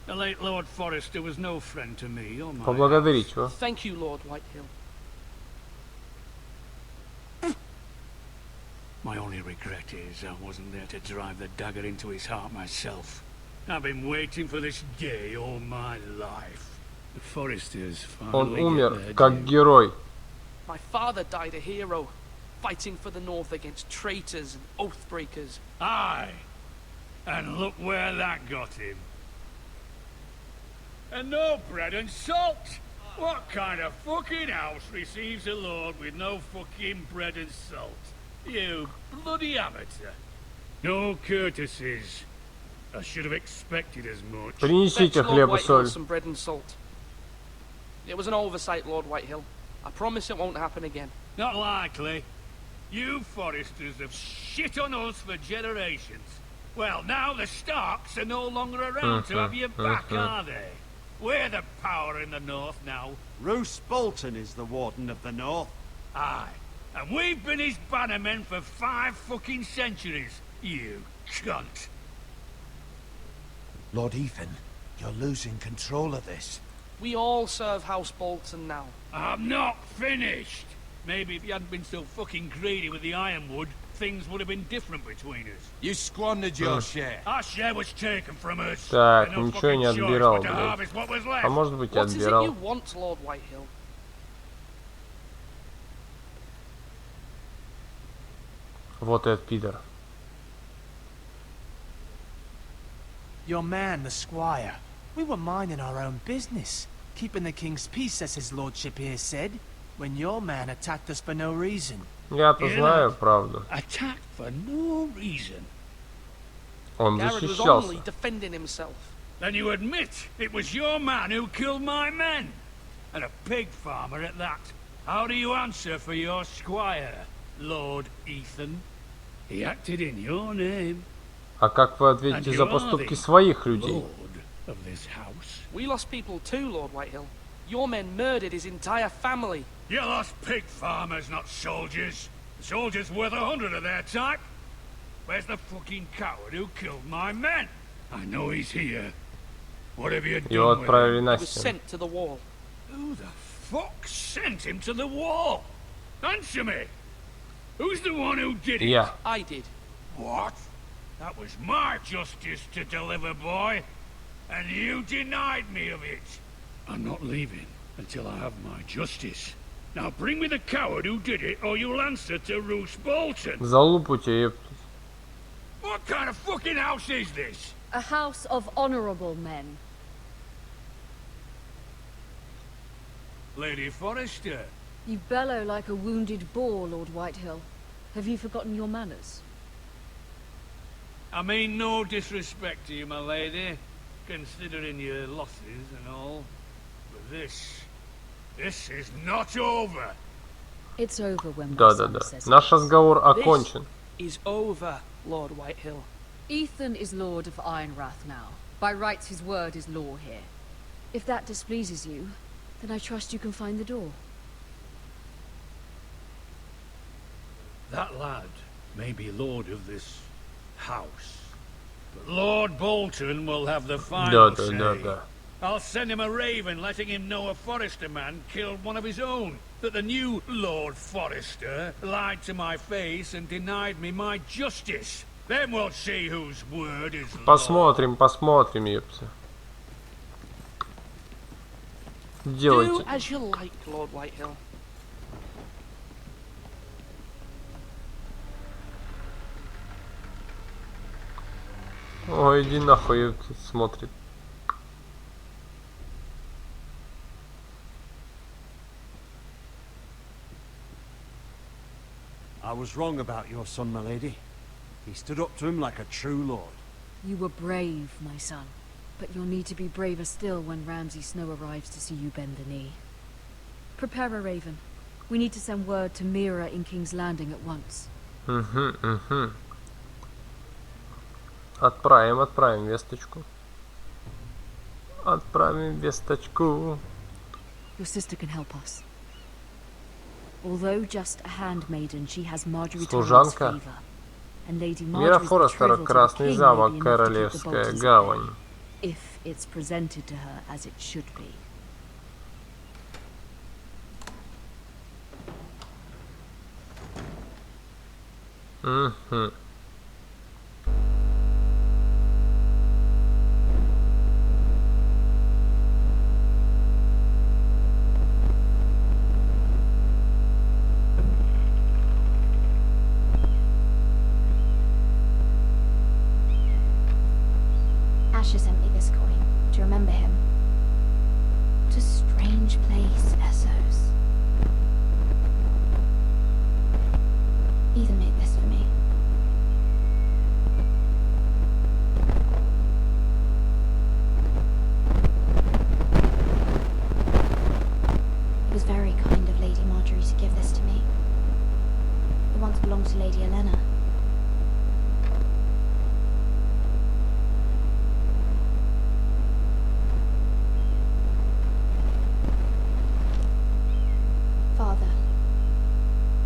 The late Lord Forrester was no friend to me or my
Поблагодарить его.
Thank you, Lord Whitehill.
My only regret is I wasn't there to drive the dagger into his heart myself. I've been waiting for this day all my life. The Forresters
Он
finally
умер
get their
как
due.
герой.
My father died a hero, fighting for the North against traitors and oath-breakers.
Aye, and look where that got him. And no bread and salt. What kind of fucking house receives a lord with no fucking bread and salt? You bloody amateur. No courtesies. I should have expected as much.
Принесите хлеб и соль.
Some bread and salt. It was an oversight, Lord Whitehill. I promise it won't happen again.
Not likely. You Foresters have shit on us for generations. Well, now the Starks are no longer around to have your back, are they? We're the power in the north now.
Roose Bolton is the Warden of the North.
Aye. And we've been his bannermen for 5 fucking centuries. You cunt.
Lord Ethan, you're losing control of this.
We all serve House Bolton now.
I'm not finished. Maybe if you hadn't been so fucking greedy with the ironwood, things would have been different between us.
You squandered your share.
Our share was taken from us.
Так, ничего не отбирал, блядь. А может быть и отбирал.
What is it you want, Lord Whitehill?
Вот этот пидор.
Your man, the squire. We were minding our own business, keeping the king's peace, as his lordship here said, when your man attacked us for no reason.
Я-то знаю правду.
Attacked for no reason.
Он
Garrett was
защищался.
only defending himself.
Then you admit it was your man who killed my men, and a pig farmer at that. How do you answer for your squire, Lord Ethan? He acted in your name.
А как вы ответите за поступки своих людей?
Of this house.
We lost people too, Lord Whitehill. Your men murdered his entire family.
You lost pig farmers, not soldiers. The soldiers worth 100 of their type. Where's the fucking coward who killed my men? I know he's here. What have you done
Его отправили на
He was
стену.
sent to the wall.
Who the fuck sent him to the wall? Answer me. Who's the one who did it?
Я.
I did.
What? That was my justice to deliver, boy. And you denied me of it. I'm not leaving until I have my justice. Now bring me the coward who did it, or you'll answer to Roose Bolton.
Залупайте, ептать.
What kind of fucking house is this?
A house of honorable men.
Lady Forrester.
You bellow like a wounded boar, Lord Whitehill. Have you forgotten your manners?
I mean no disrespect to you, my lady, considering your losses and all. But this is not over.
It's over when my
Да.
son says it.
Наш разговор окончен.
Is over, Lord Whitehill.
Ethan is Lord of Ironrath now. By rights, his word is law here. If that displeases you, then I trust you can find the door.
That lad may be lord of this house, but Lord Bolton will have the final say.
Да.
I'll send him a raven letting him know a Forrester man killed one of his own. That the new Lord Forrester lied to my face and denied me my justice. Then we'll see whose word is law.
Посмотрим, ёпта. Делайте.
Do as you like, Lord Whitehill.
Ой, иди нахуй, ёпта, смотрит.
I was wrong about your son, my lady. He stood up to him like a true lord.
You were brave, my son. But you'll need to be braver still when Ramsay Snow arrives to see you bend the knee. Prepare a raven. We need to send word to Mira in King's Landing at once.
Отправим весточку. Отправим весточку.
Your sister can help us. Although just a handmaiden, she has Marjorie Tyrell's favor. And Lady
Мира
Marjorie's
Форестер,
betrothal to the
Красный
king
замок,
may be enough to keep the
Королевская
Boltons
гавань.
at bay, if it's presented to her as it should be.
Asher sent me this coin to remember him. Ethan made this for me. It was very kind of Lady Marjorie to give this to me. It once belonged to Lady Elena. Father,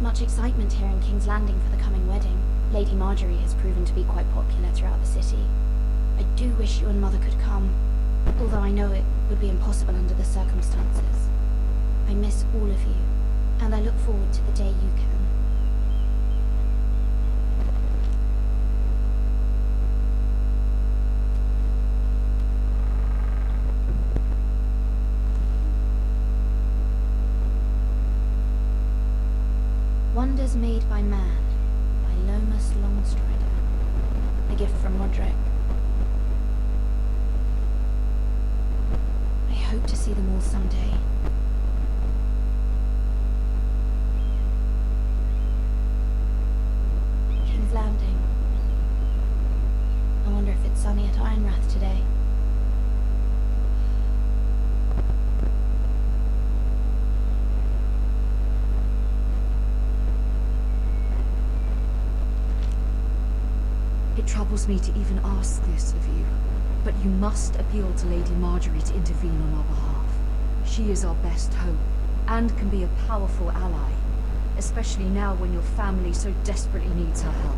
much excitement here in King's Landing for the coming wedding. Lady Marjorie has proven to be quite popular throughout the city. I do wish you and Mother could come, although I know it would be impossible under the circumstances. I miss all of you, and I look forward to the day you can. Wonders Made by Man, by Lomas Longstrider. A gift from Roderick. I hope to see them all someday. King's Landing. I wonder if it's sunny at Ironrath today.
It troubles me to even ask this of you, but you must appeal to Lady Marjorie to intervene on our behalf. She is our best hope, and can be a powerful ally, especially now when your family so desperately needs her help.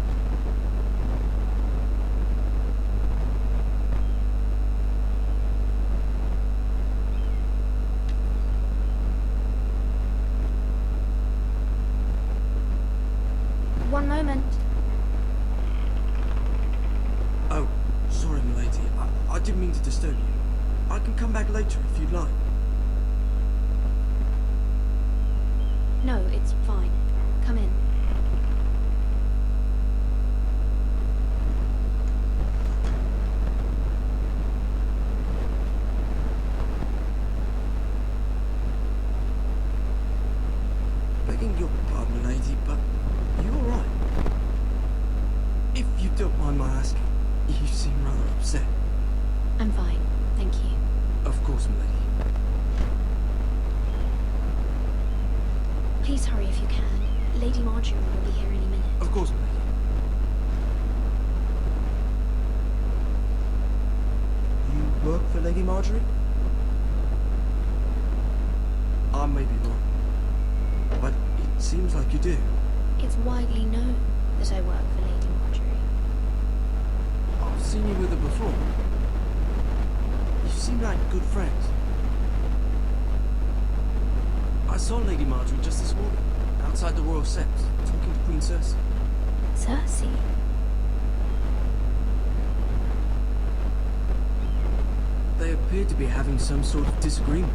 One moment.
Oh, sorry, milady. I didn't mean to disturb you. I can come back later if you'd like.
No, it's fine. Come in.
Begging your pardon, milady, but you all right? If you don't mind my asking, you seem rather upset.
I'm fine, thank you.
Of course, milady.
Please hurry if you can. Lady Marjorie will be here any minute.
Of course, milady. You work for Lady Marjorie? I may be wrong, but it seems like you do.
It's widely known that I work for Lady Marjorie.
I've seen you with her before. You seem like good friends. I saw Lady Marjorie just this morning, outside the Royal Sept, talking to Queen Cersei.
Cersei?
They appeared to be having some sort of disagreement.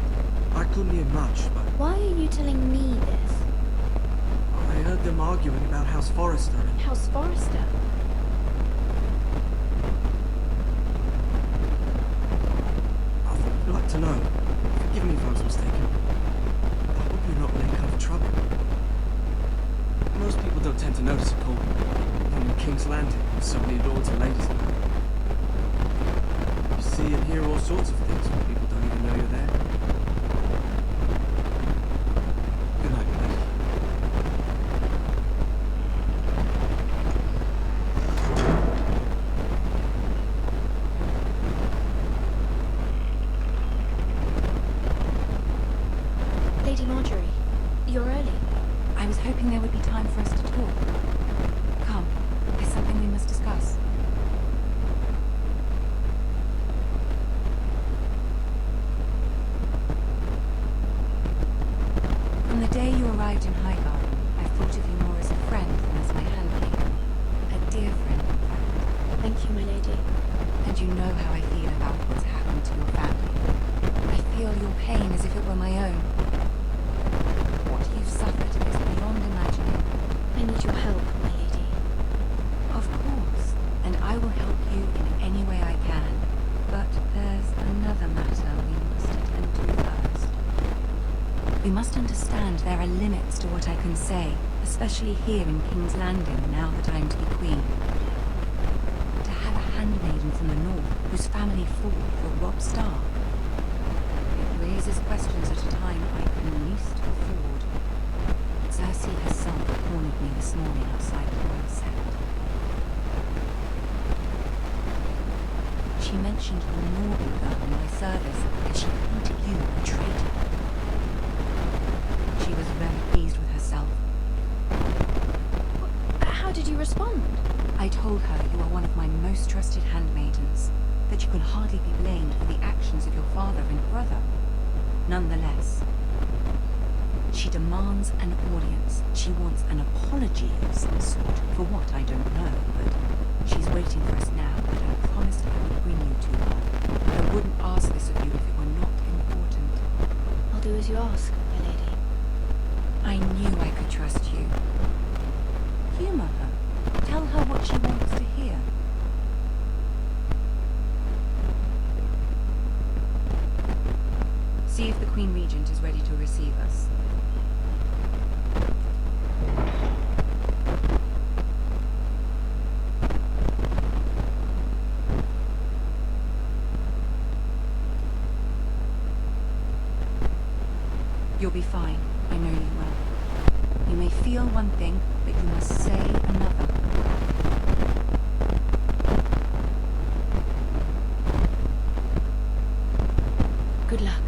I couldn't hear much, but...
Why are you telling me this?
I heard them arguing about House Forrester and...
House Forrester?
I thought you'd like to know. Forgive me if I was mistaken. I hope you're not in any kind of trouble. Most people don't tend to notice a cold. Not in King's Landing, with so many lords and ladies. You see and hear all sorts of things when people don't even know you're there. Good night, milady.
Lady Marjorie, you're early.
I was hoping there would be time for us to talk. Come, there's something we must discuss. From the day you arrived in Highgarden, I've thought of you more as a friend than as my handmaid. A dear friend, in fact.
Thank you, my lady.
And you know how I feel about what's happened to your family. I feel your pain as if it were my own. What you've suffered is beyond imagining.
I need your help, my lady.
Of course, and I will help you in any way I can. But there's another matter we must attend to first. We must understand there are limits to what I can say. especially here in King's Landing now that I am to be queen. To have a handmaiden from the north whose family fought for Robb Stark. It raises questions at a time I can least afford. Cersei herself cornered me this morning outside the royal set. She mentioned the Northern girl in my service, and she painted you a traitor. She was very pleased with herself.
How did you respond?
I told her you are one of my most trusted handmaidens, that you can hardly be blamed for the actions of your father and brother. Nonetheless, she demands an audience. She wants an apology of some sort, for what I don't know, but she's waiting for us now, and I promised I would bring you to her. I wouldn't ask this of you if it were not important.
I'll do as you ask, my lady.
I knew I could trust you. Humor her. Tell her what she wants to hear. See if the Queen Regent is ready to receive us. You'll be fine. I know you will. You may feel one thing, but you must say another.
Good luck.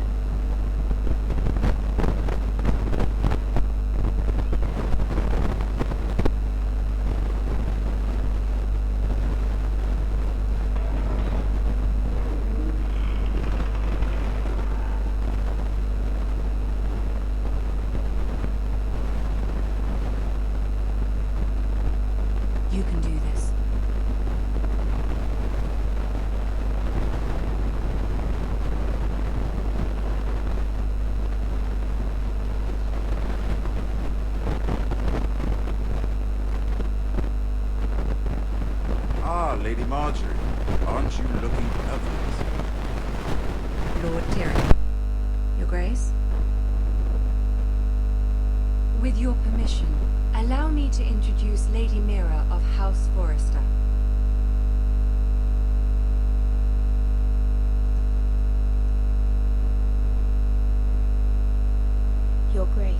You can do this.
Ah, Lady Marjorie, aren't you looking lovely?
Lord Tyrion. Your Grace? With your permission, allow me to introduce Lady Mira of House Forrester.
Your Grace.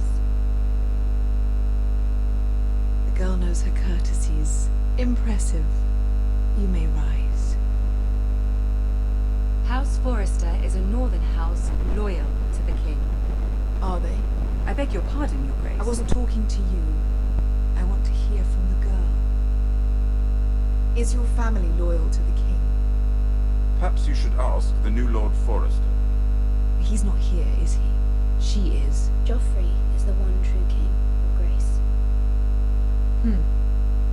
The girl knows her courtesies. Impressive. You may rise.
House Forrester is a northern house loyal to the king.
Are they?
I beg your pardon, Your Grace.
I wasn't talking to you. I want to hear from the girl. Is your family loyal to the king?
Perhaps you should ask the new Lord Forrester.
He's not here, is he? She is.
Joffrey is the one true king, Your Grace.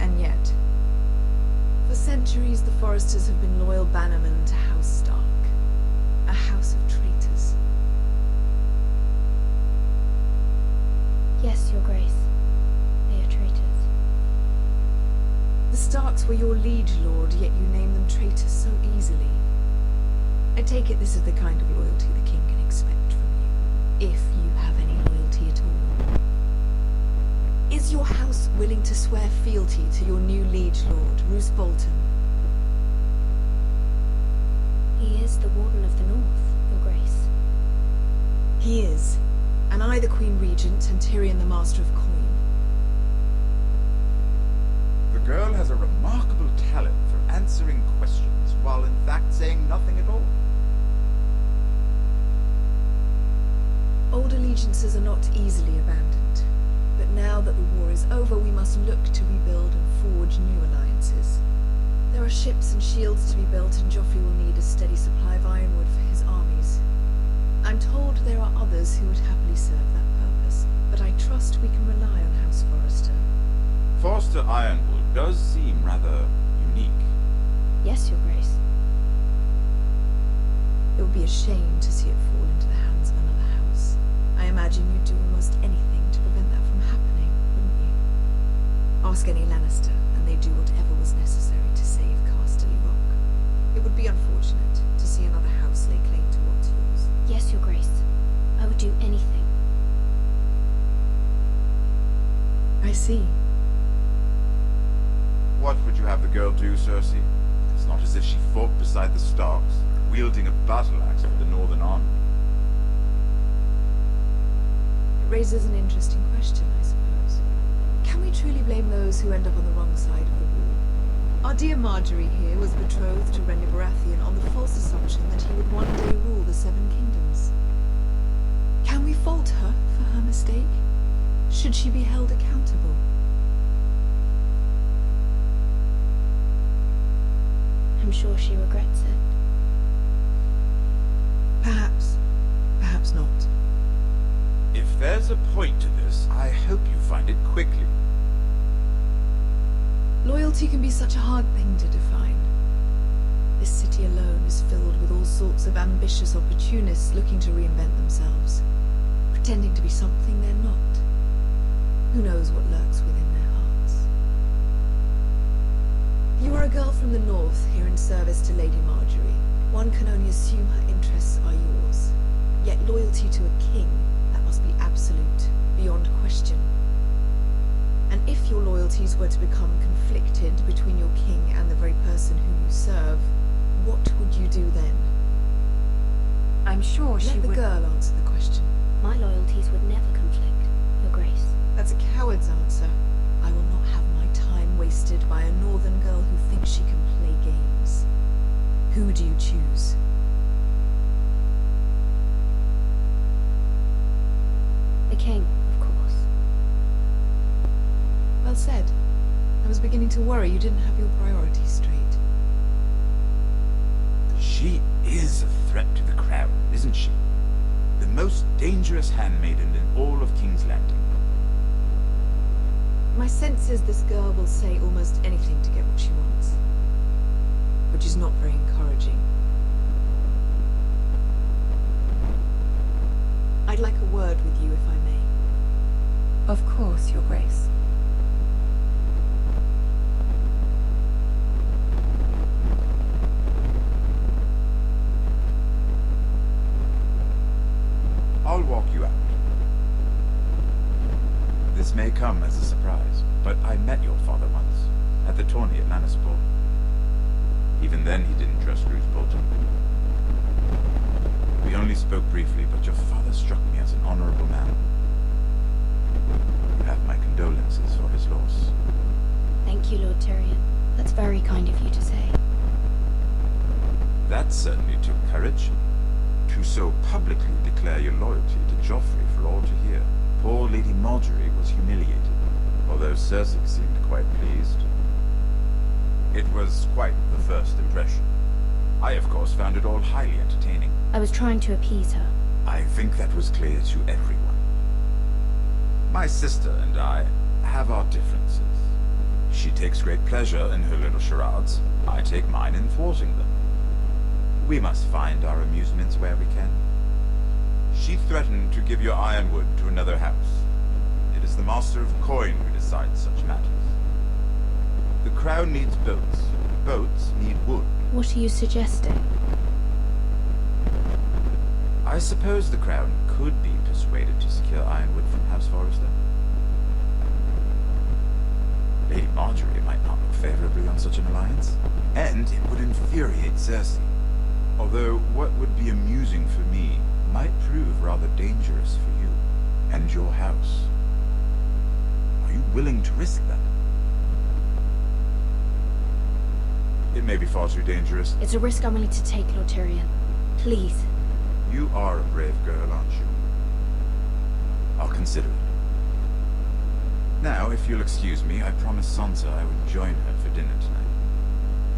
And yet, for centuries the Forresters have been loyal bannermen to House Stark. A house of traitors.
Yes, Your Grace. They are traitors.
The Starks were your liege lord, yet you name them traitors so easily. I take it this is the kind of loyalty the king can expect from you, if you have any loyalty at all. Is your house willing to swear fealty to your new liege lord, Roose Bolton?
He is the Warden of the North, Your Grace.
He is, and I the Queen Regent and Tyrion the Master of Coin.
The girl has a remarkable talent for answering questions, while in fact saying nothing at all.
Old allegiances are not easily abandoned, but now that the war is over, we must look to rebuild and forge new alliances. There are ships and shields to be built, and Joffrey will need a steady supply of ironwood for his armies. I'm told there are others who would happily serve that purpose, but I trust we can rely on House Forrester.
Forrester Ironwood does seem rather unique.
Yes, Your Grace.
It would be a shame to see it fall into the hands of another house. I imagine you'd do almost anything to prevent that from happening, wouldn't you? Ask any Lannister, and they'd do whatever was necessary to save Casterly Rock. It would be unfortunate to see another house lay claim to what's yours.
Yes, Your Grace. I would do anything.
I see.
What would you have the girl do, Cersei? It's not as if she fought beside the Starks, wielding a battle axe for the Northern Army.
It raises an interesting question, I suppose. Can we truly blame those who end up on the wrong side of the war? Our dear Marjorie here was betrothed to Renly Baratheon on the false assumption that he would one day rule the Seven Kingdoms. Can we fault her for her mistake? Should she be held accountable?
I'm sure she regrets it.
Perhaps. Perhaps not.
If there's a point to this, I hope you find it quickly.
Loyalty can be such a hard thing to define. This city alone is filled with all sorts of ambitious opportunists looking to reinvent themselves, pretending to be something they're not. Who knows what lurks within their hearts? You are a girl from the north, here in service to Lady Marjorie. One can only assume her interests are yours. Yet loyalty to a king, that must be absolute, beyond question. And if your loyalties were to become conflicted between your king and the very person whom you serve, what would you do then?
I'm sure she would...
Let the girl answer the question.
My loyalties would never conflict, Your Grace.
That's a coward's answer. I will not have my time wasted by a northern girl who thinks she can play games. Who do you choose?
The king, of course.
Well said. I was beginning to worry you didn't have your priorities straight.
She is a threat to the crown, isn't she? The most dangerous handmaiden in all of King's Landing.
My sense is this girl will say almost anything to get what she wants. Which is not very encouraging. I'd like a word with you, if I may.
Of course, Your Grace.
I'll walk you out. This may come as a surprise, but I met your father once, at the tourney at Lannisport. Even then he didn't trust Roose Bolton. We only spoke briefly, but your father struck me as an honorable man. You have my condolences for his loss.
Thank you, Lord Tyrion. That's very kind of you to say.
That certainly took courage. To so publicly declare your loyalty to Joffrey for all to hear. Poor Lady Marjorie was humiliated, although Cersei seemed quite pleased. It was quite the first impression. I, of course, found it all highly entertaining.
I was trying to appease her.
I think that was clear to everyone. My sister and I have our differences. She takes great pleasure in her little charades. I take mine in thwarting them. We must find our amusements where we can. She threatened to give your ironwood to another house. It is the Master of Coin who decides such matters. The crown needs boats. Boats need wood.
What are you suggesting?
I suppose the crown could be persuaded to secure ironwood from House Forrester. Lady Marjorie might not look favorably on such an alliance, and it would infuriate Cersei. Although what would be amusing for me might prove rather dangerous for you and your house. Are you willing to risk that? It may be far too dangerous.
It's a risk I'm willing to take, Lord Tyrion. Please.
You are a brave girl, aren't you? I'll consider it. Now, if you'll excuse me, I promised Sansa I would join her for dinner tonight.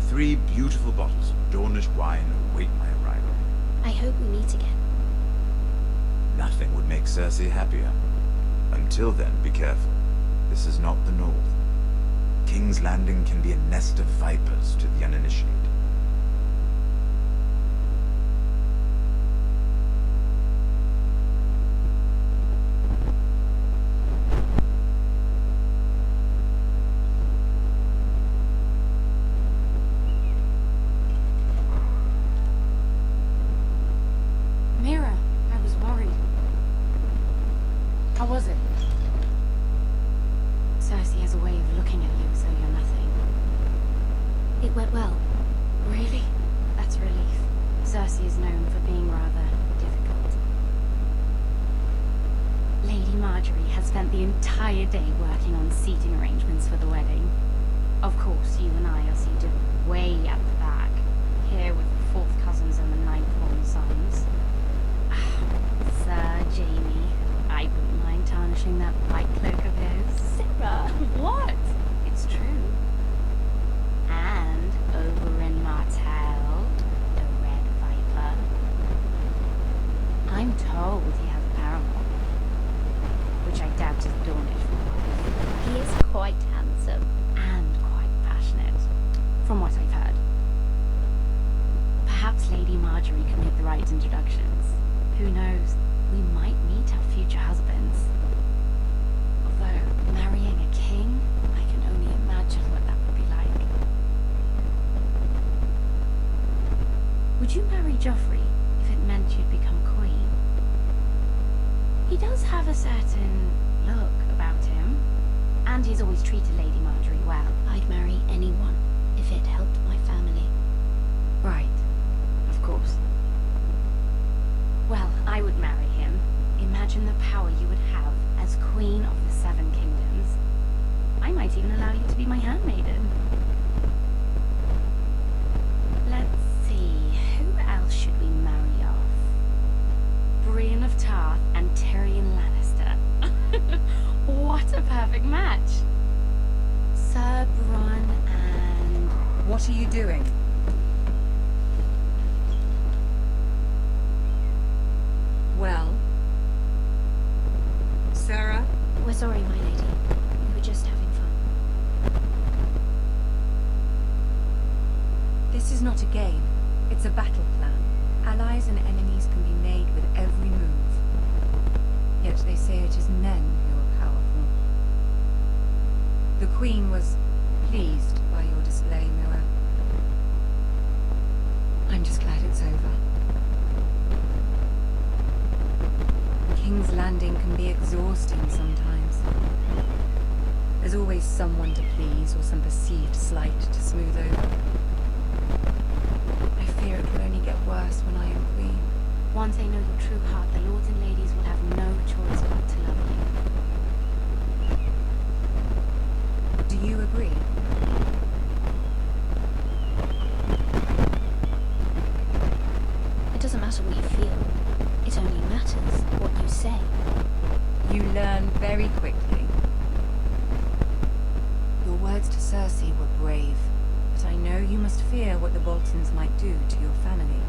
3 beautiful bottles of Dornish wine await my arrival.
I hope we meet again.
Nothing would make Cersei happier. Until then, be careful. This is not the North. King's Landing can be a nest of vipers to the uninitiated.
Mira, I was worried. How was it? Lady Marjorie has spent the entire day working on seating arrangements for the wedding. Of course, you and I are seated way at the back, here with the 4th cousins and the 9th-born sons. Sir Jamie, I wouldn't mind tarnishing that white cloak of his. Sarah, what? It's true. And over in Martell, the Red Viper, I'm told he has a paramour, which I doubt is Dornish for life. He is quite handsome and quite passionate, from what I've heard. Perhaps Lady Marjorie can make the right introductions. Who knows? We might meet our future husbands. Although, marrying a king, I can only imagine what that would be like. Would you marry Joffrey if it meant you'd become queen? He does have a certain look about him, and he's always treated Lady Marjorie well. I'd marry anyone if it helped my family. Right, of course. Well, I would marry him. Imagine the power you would have as Queen of the 7 Kingdoms. I might even allow you to be my handmaiden. Let's see, who else should we marry off? Brienne of Tarth and Tyrion Lannister. What a perfect match! Sir Bronn and... What are you doing? Well, Sarah?
We're sorry, my lady. We were just having fun.
This is not a game. It's a battle plan. Allies and enemies can be made with every move. Yet they say it is men who are powerful. The Queen was pleased by your display, Miller. I'm just glad it's over. King's Landing can be exhausting sometimes. There's always someone to please or some perceived slight to smooth over. I fear it will only get worse when I am queen. Once I know your true heart, the lords and ladies will have no choice but to love you. Do you agree?
It doesn't matter what you feel. It only matters what you say.
You learn very quickly. Your words to Cersei were brave, but I know you must fear what the Boltons might do to your family.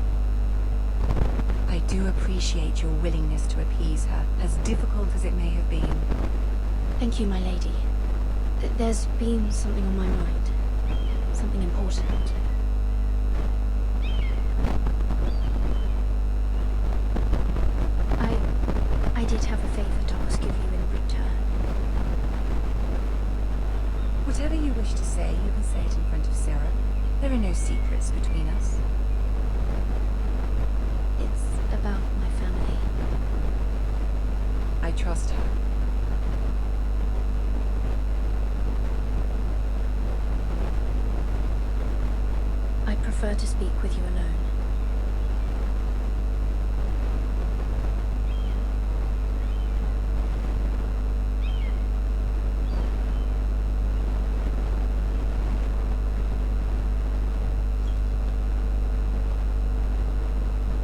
I do appreciate your willingness to appease her, as difficult as it may have been.
Thank you, my lady. There's been something on my mind. Something important. I did have a favor to ask of you in return.
Whatever you wish to say, you can say it in front of Sarah. There are no secrets between us.
It's about my family.
I trust her.
I prefer to speak with you alone.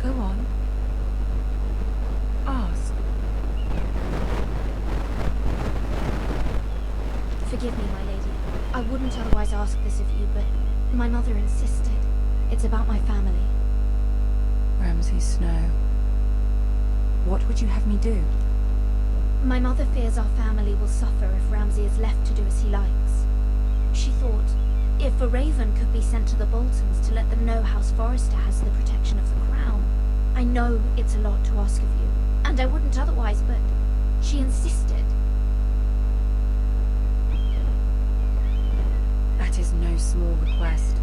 Go on. Ask.
Forgive me, my lady. I wouldn't otherwise ask this of you, but my mother insisted. It's about my family.
Ramsay Snow. What would you have me do?
My mother fears our family will suffer if Ramsay is left to do as he likes. She thought, if a raven could be sent to the Boltons to let them know House Forrester has the protection of the crown. I know it's a lot to ask of you, and I wouldn't otherwise, but she insisted.
That is no small request,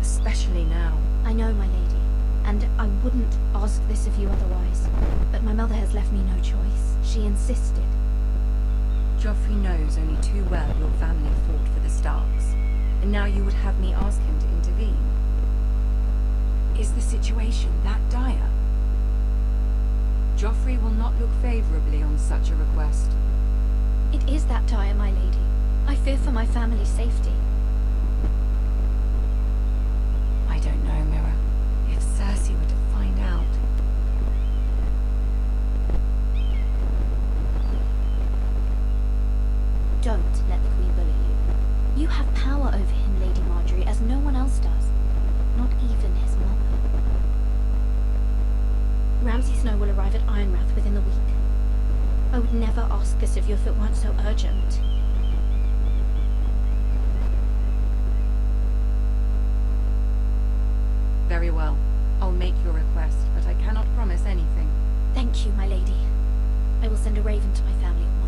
especially now.
I know, my lady, and I wouldn't ask this of you otherwise, but my mother has left me no choice. She insisted.
Joffrey knows only too well your family fought for the Starks, and now you would have me ask him to intervene. Is the situation that dire? Joffrey will not look favorably on such a request.
It is that dire, my lady. I fear for my family's safety.
I don't know, Mira. If Cersei were to find out...
Don't let the Queen bully you. You have power over him, Lady Marjorie, as no one else does. Not even his mother. Ramsay Snow will arrive at Ironrath within the week. I would never ask this of you if it weren't so urgent.
Very well. I'll make your request, but I cannot promise anything.
Thank you, my lady. I will send a raven to my family at once.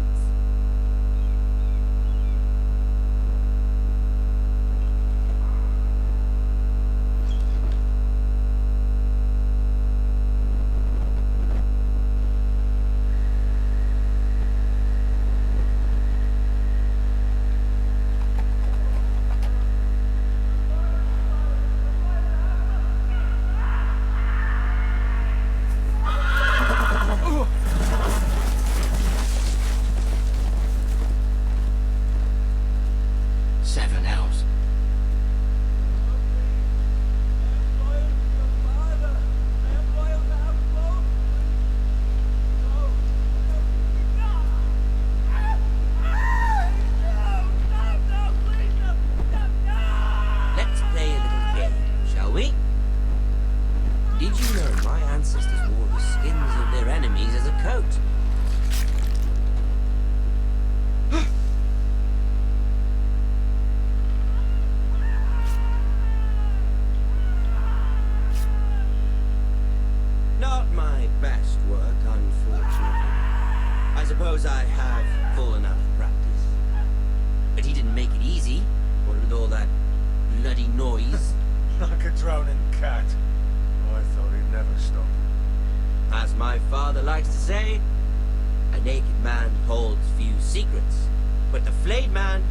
I have full enough practice. But he didn't make it easy, what with all that bloody noise.
Like a drowning cat. I thought he'd never stop.
As my father likes to say, a naked man holds few secrets, but the flayed man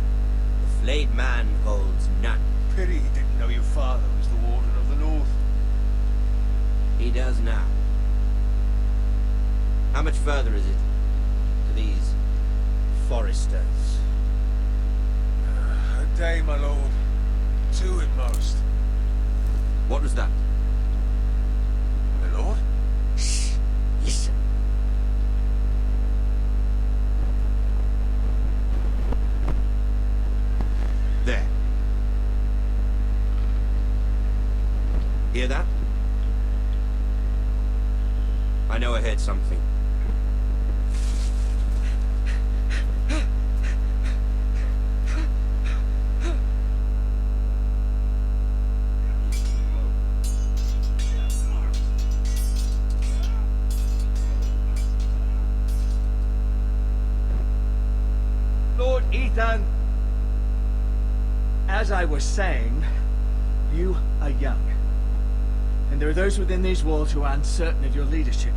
holds none.
Pity he didn't know your father was the Warden of the North.
He does now. How much further is it to these foresters?
A day, my lord. 2 at most.
What was that?
My lord?
Shh! Listen. There. Hear that? I know I heard something.
Lord Ethan, as I was saying, you are young. And there are those within these walls who are uncertain of your leadership.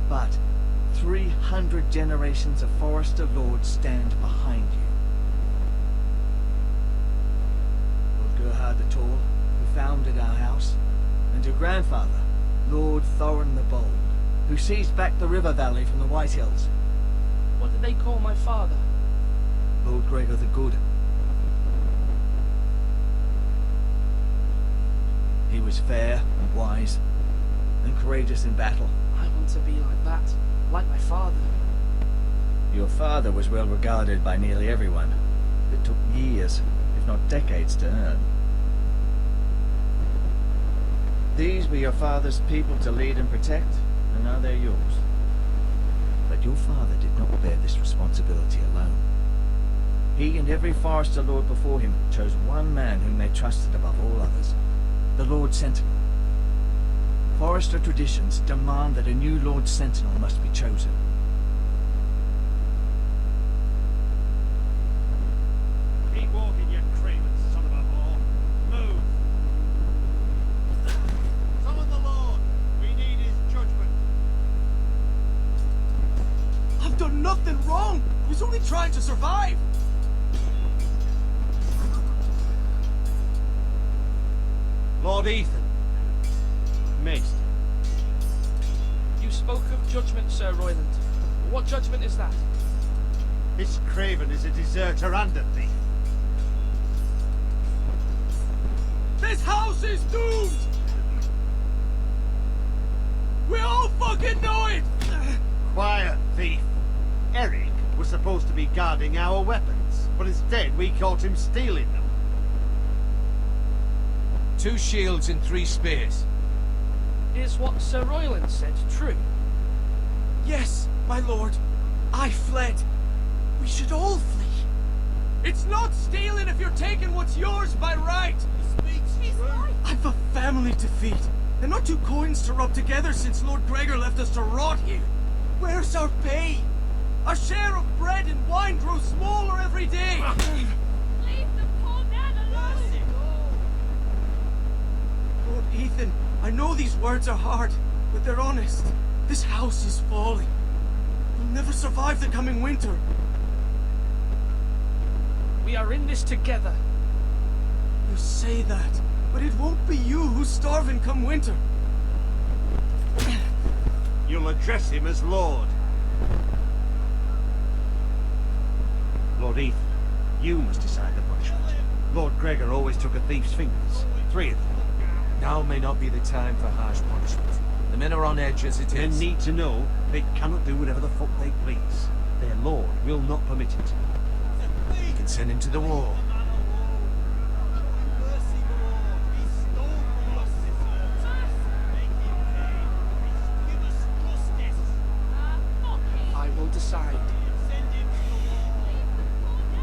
But 300 generations of Forester Lords stand behind you. Lord Gerhard the Tall, who founded our house, and your grandfather, Lord Thorin the Bold, who seized back the river valley from the White Hills.
What did they call my father?
Lord Gregor the Good. He was fair and wise, and courageous in battle.
I want to be like that, like my father.
Your father was well regarded by nearly everyone. It took years, if not decades, to earn. These were your father's people to lead and protect, and now they're yours. But your father did not bear this responsibility alone. He and every Forester Lord before him chose one man whom they trusted above all others. The Lord Sentinel. Forester traditions demand that a new Lord Sentinel must be chosen.
Keep walking, you craven son of a whore. Move! Summon the Lord! We need his judgment.
I've done nothing wrong! I was only trying to survive!
Lord Ethan. Maester,
Judgment, Sir Royland. What judgment is that?
This craven is a deserter and a thief.
This house is doomed! We all fucking know it!
Quiet, thief. Eric was supposed to be guarding our weapons, but instead we caught him stealing them.
2 shields and 3 spears.
Is what Sir Royland said true?
Yes, my lord. I fled. We should all flee. It's not stealing if you're taking what's yours by right. I've a family to feed, and not 2 coins to rub together since Lord Gregor left us to rot here. Where's our pay? Our share of bread and wine grows smaller every day.
Leave the poor man alone!
Lord Ethan, I know these words are hard, but they're honest. This house is falling. We'll never survive the coming winter.
We are in this together.
You say that, but it won't be you who's starving come winter.
You'll address him as Lord. Lord Ethan, you must decide the punishment. Lord Gregor always took a thief's fingers. 3 of them.
Now may not be the time for harsh punishment. The men are on edge as it
Men
is.
need to know they cannot do whatever the fuck they please. Their lord will not permit it.
You can send him to the wall.
I will decide.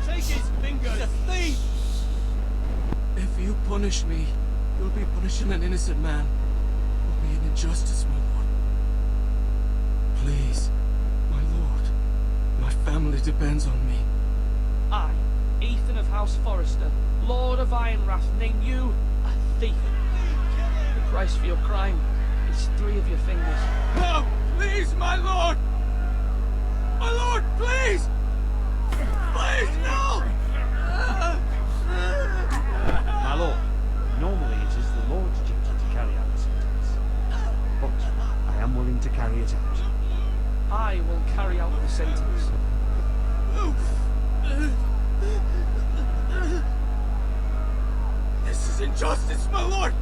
Take his fingers! He's a thief! If you punish me, you'll be punishing an innocent man. It'll be an injustice, my lord. Please, my lord. My family depends on me.
I, Ethan of House Forrester, Lord of Ironrath, name you a thief. The price for your crime is 3 of your fingers.
No! Please, my lord! My lord, please! Please, no!
My lord, normally it is the Lord's duty to carry out the sentence. But I am willing to carry it out.
I will carry out the sentence.
This is injustice, my lord!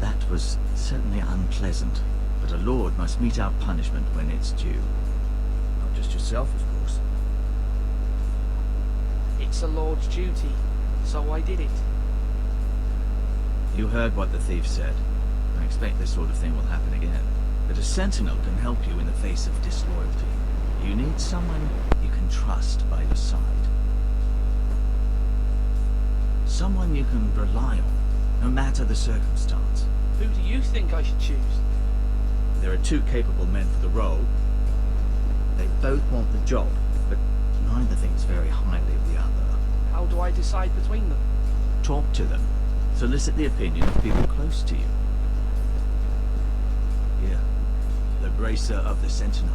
That was certainly unpleasant, but a lord must mete out punishment when it's due. Not just yourself, of course.
It's a lord's duty, so I did it.
You heard what the thief said. I expect this sort of thing will happen again. But a sentinel can help you in the face of disloyalty. You need someone you can trust by your side. Someone you can rely on, no matter the circumstance.
Who do you think I should choose?
There are 2 capable men for the role. They both want the job, but neither thinks very highly of the other.
How do I decide between them?
Talk to them. Solicit the opinion of people close to you. Here, the bracer of the Sentinel.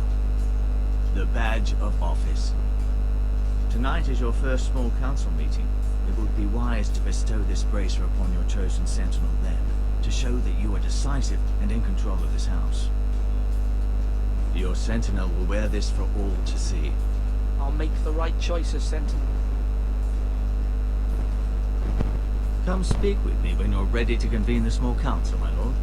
The badge of office. Tonight is your first small council meeting. It would be wise to bestow this bracer upon your chosen Sentinel then, to show that you are decisive and in control of this house. Your Sentinel will wear this for all to see.
I'll make the right choice as Sentinel.
Come speak with me when you're ready to convene the small council, my lord.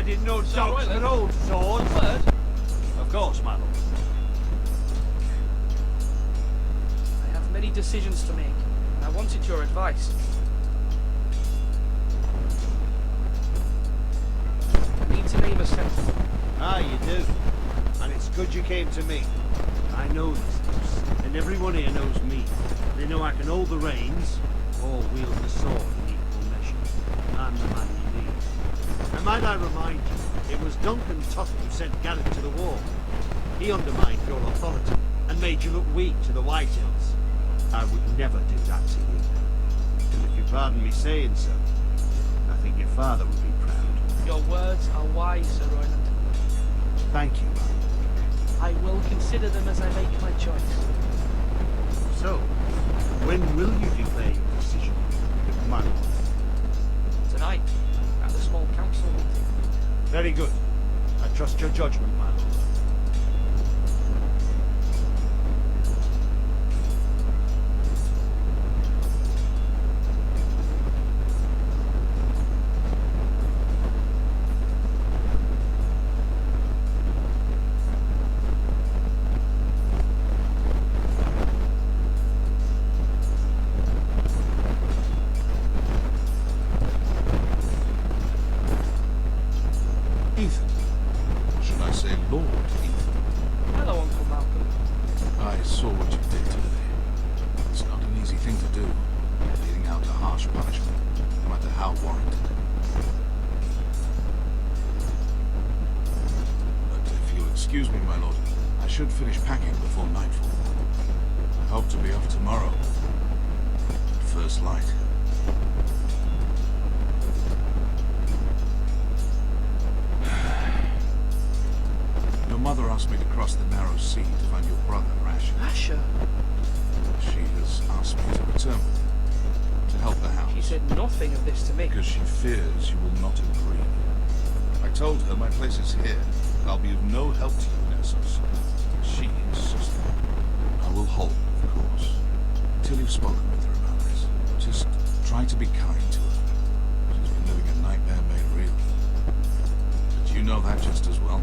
didn't know
Sir
dogs
Royland.
had old swords.
A word?
Of course, my lord.
I have many decisions to make, and I wanted your advice. I need to name a sentinel.
Ah, you do. And it's good you came to me. I know this house, and everyone here knows me. They know I can hold the reins, or wield the sword in equal measure. I'm the man you need. And might I remind you, it was Duncan Toth who sent Garrett to the war. He undermined your authority, and made you look weak to the Whitehills. I would never do that to you. And if you pardon me saying so, I think your father would be proud.
Your words are wise, Sir Royland.
Thank you, man.
I will consider them as I make my choice.
So, when will you declare your decision, my lord?
Tonight, at the small council meeting.
Very good. I trust your judgment, my lord.
Ethan. Should I say Lord Ethan?
Hello, Uncle Malcolm.
I saw what you did today. It's not an easy thing to do, leading out to harsh punishment, no matter how warranted. But if you'll excuse me, my lord, I should finish packing before nightfall. I hope to be off tomorrow, at first light. Your mother asked me to cross the narrow sea to find your brother, Rasher.
Rasher?
She has asked me to return with her, to help the house.
She said nothing of this to me.
Because she fears you will not agree. I told her my place is here, and I'll be of no help to you in Essos. She insisted. I will hold, of course, until you've spoken with her about this. Just try to be kind to her. She's been living a nightmare made real. But you know that just as well.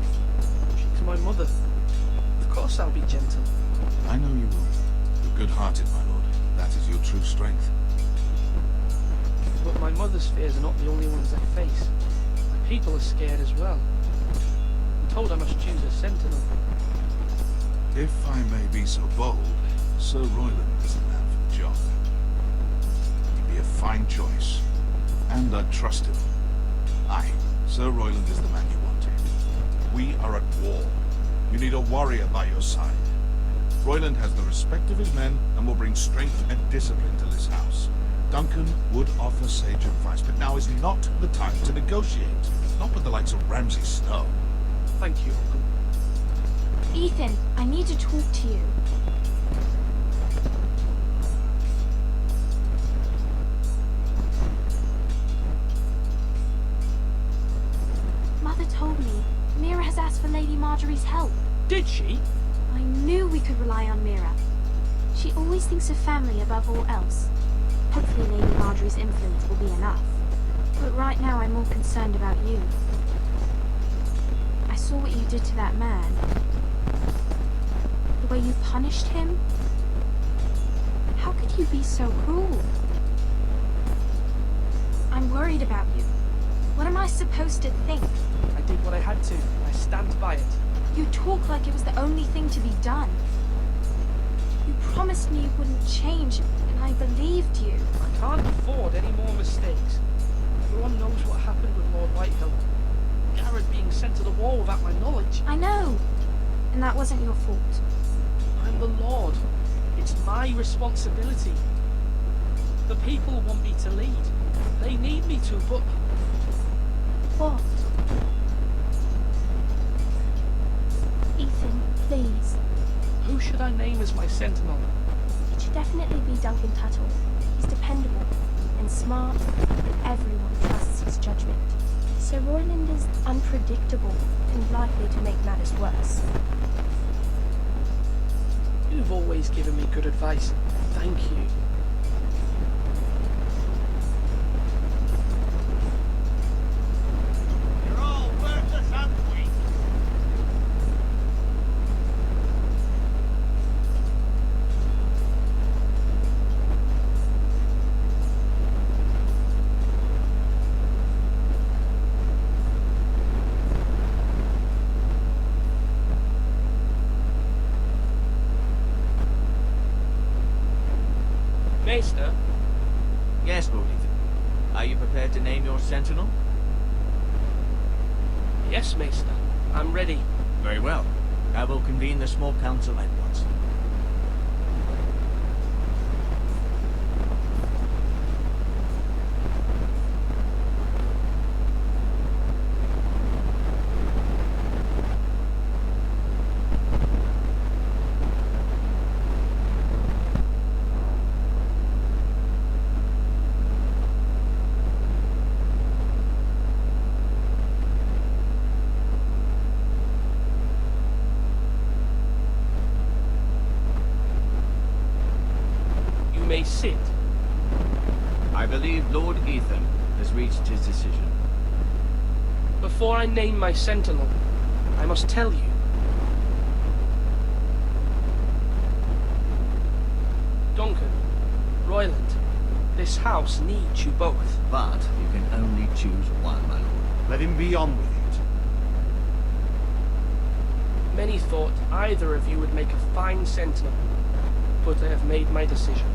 She's my mother. Of course I'll be gentle.
I know you will. You're good-hearted, my lord. That is your true strength.
But my mother's fears are not the only ones I face. My people are scared as well. I'm told I must choose a sentinel.
If I may be so bold, Sir Royland is the man for the job. He'd be a fine choice, and I'd trust him. Aye, Sir Royland is the man you want. We are at war. You need a warrior by your side. Royland has the respect of his men and will bring strength and discipline to this house. Duncan would offer sage advice, but now is not the time to negotiate. Not with the likes of Ramsay Snow.
Thank you, Uncle.
Ethan, I need to talk to you. Mother told me Mira has asked for Lady Marjorie's help.
Did she?
I knew we could rely on Mira. She always thinks of family above all else. Hopefully Lady Marjorie's influence will be enough. But right now I'm more concerned about you. I saw what you did to that man. The way you punished him. How could you be so cruel? I'm worried about you. What am I supposed to think?
I did what I had to. I stand by it.
You talk like it was the only thing to be done. You promised me you wouldn't change, and I believed you.
I can't afford any more mistakes. Everyone knows what happened with Lord Whitehill. Garrett being sent to the war without my knowledge.
I know. And that wasn't your fault.
I'm the Lord. It's my responsibility. The people want me to lead. They need me to, but...
What? Ethan, please.
Who should I name as my sentinel?
It should definitely be Duncan Tuttle. He's dependable and smart, and everyone trusts his judgment. Sir Royland is unpredictable and likely to make matters worse.
You've always given me good advice. Thank you.
You're all
Maester?
Yes, Lord Ethan. Are you prepared to name your sentinel?
Yes, Maester. I'm ready.
Very well. I will convene the small council at once.
May sit.
I believe Lord Ethan has reached his decision.
Before I name my sentinel, I must tell you. Duncan, Royland, this house needs you both.
But you can only choose one, my lord.
Let him be on with it.
Many thought either of you would make a fine sentinel, but I have made my decision.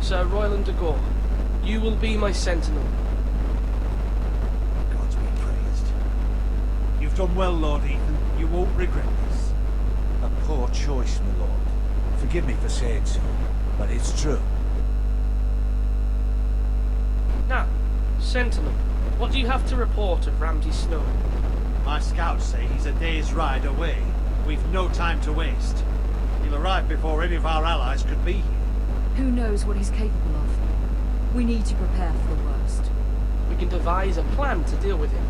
Sir Royland de Gore, you will be my sentinel.
God's be praised. You've done well, Lord Ethan. You won't regret this.
A poor choice, my lord. Forgive me for saying so, but it's true.
Now, sentinel, what do you have to report of Ramsay Snow?
My scouts say he's a day's ride away. We've no time to waste. He'll arrive before any of our allies could be here.
Who knows what he's capable of? We need to prepare for the worst.
We can devise a plan to deal with him.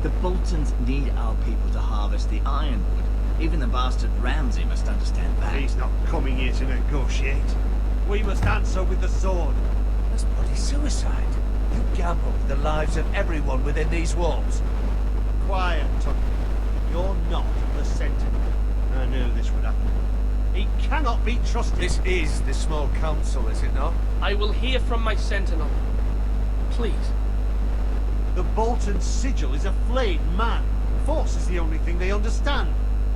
The Boltons need our people to harvest the ironwood. Even the bastard Ramsay must understand that.
He's not coming here to negotiate. We must answer with the sword.
That's bloody suicide. You gamble with the lives of everyone within these walls.
Quiet, Tucker. You're not the Sentinel. I knew this would happen. He cannot be trusted.
This is the small council, is it not?
I will hear from my sentinel. Please.
The Bolton sigil is a flayed man. Force is the only thing they understand.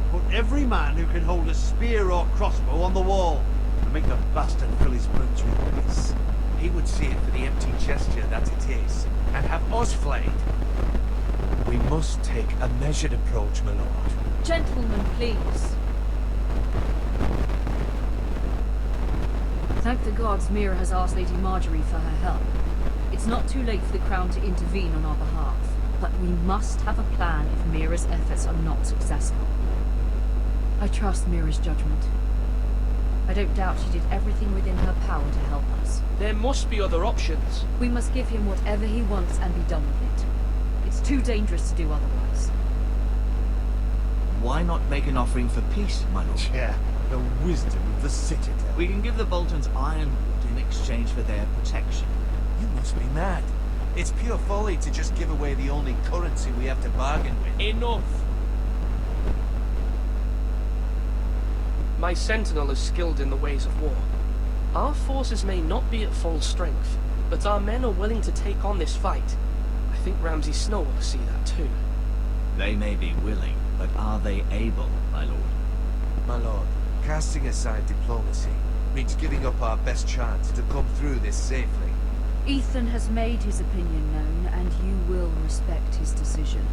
Put every man who can hold a spear or crossbow on the wall and make the bastard fill his boots with piss.
He would see it for the empty gesture that it is, and have us flayed. We must take a measured approach, my lord.
Gentlemen, please. Thank the gods Mira has asked Lady Marjorie for her help. It's not too late for the Crown to intervene on our behalf, but we must have a plan if Mira's efforts are not successful. I trust Mira's judgment. I don't doubt she did everything within her power to help us.
There must be other options.
We must give him whatever he wants and be done with it. It's too dangerous to do otherwise.
Why not make an offering for peace, my lord?
Yeah, the wisdom of the Citadel.
We can give the Boltons ironwood in exchange for their protection.
You must be mad. It's pure folly to just give away the only currency we have to bargain with.
Enough! My sentinel is skilled in the ways of war. Our forces may not be at full strength, but our men are willing to take on this fight. I think Ramsay Snow will see that too.
They may be willing, but are they able, my lord?
My lord, casting aside diplomacy means giving up our best chance to come through this safely.
Ethan has made his opinion known, and you will respect his decision.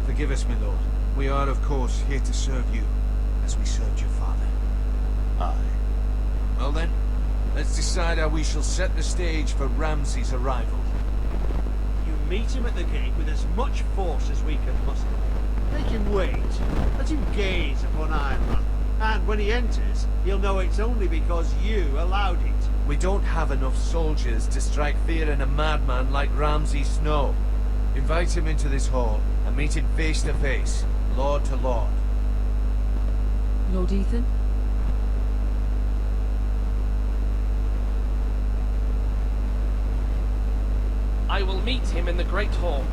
Forgive us, my lord. We are, of course, here to serve you, as we served your father.
Aye.
Well then, let's decide how we shall set the stage for Ramsay's arrival.
You meet him at the gate with as much force as we can muster. Make him wait. Let him gaze upon Ironman. And when he enters, he'll know it's only because you allowed it.
We don't have enough soldiers to strike fear in a madman like Ramsay Snow. Invite him into this hall and meet him face to face, lord to lord.
Lord Ethan?
I will meet him in the Great Hall.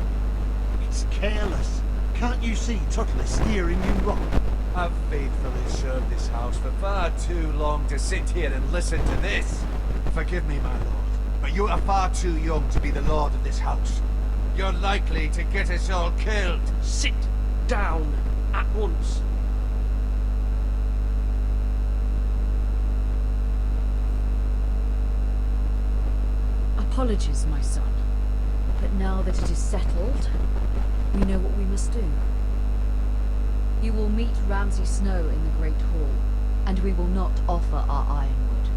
It's careless. Can't you see Tuttle is steering you wrong?
I've faithfully served this house for far too long to sit here and listen to this. Forgive me, my lord, but you are far too young to be the lord of this house. you're likely to get us all killed.
Sit down at once.
Apologies, my son. But now that it is settled, we know what we must do. You will meet Ramsay Snow in the Great Hall, and we will not offer our ironwood.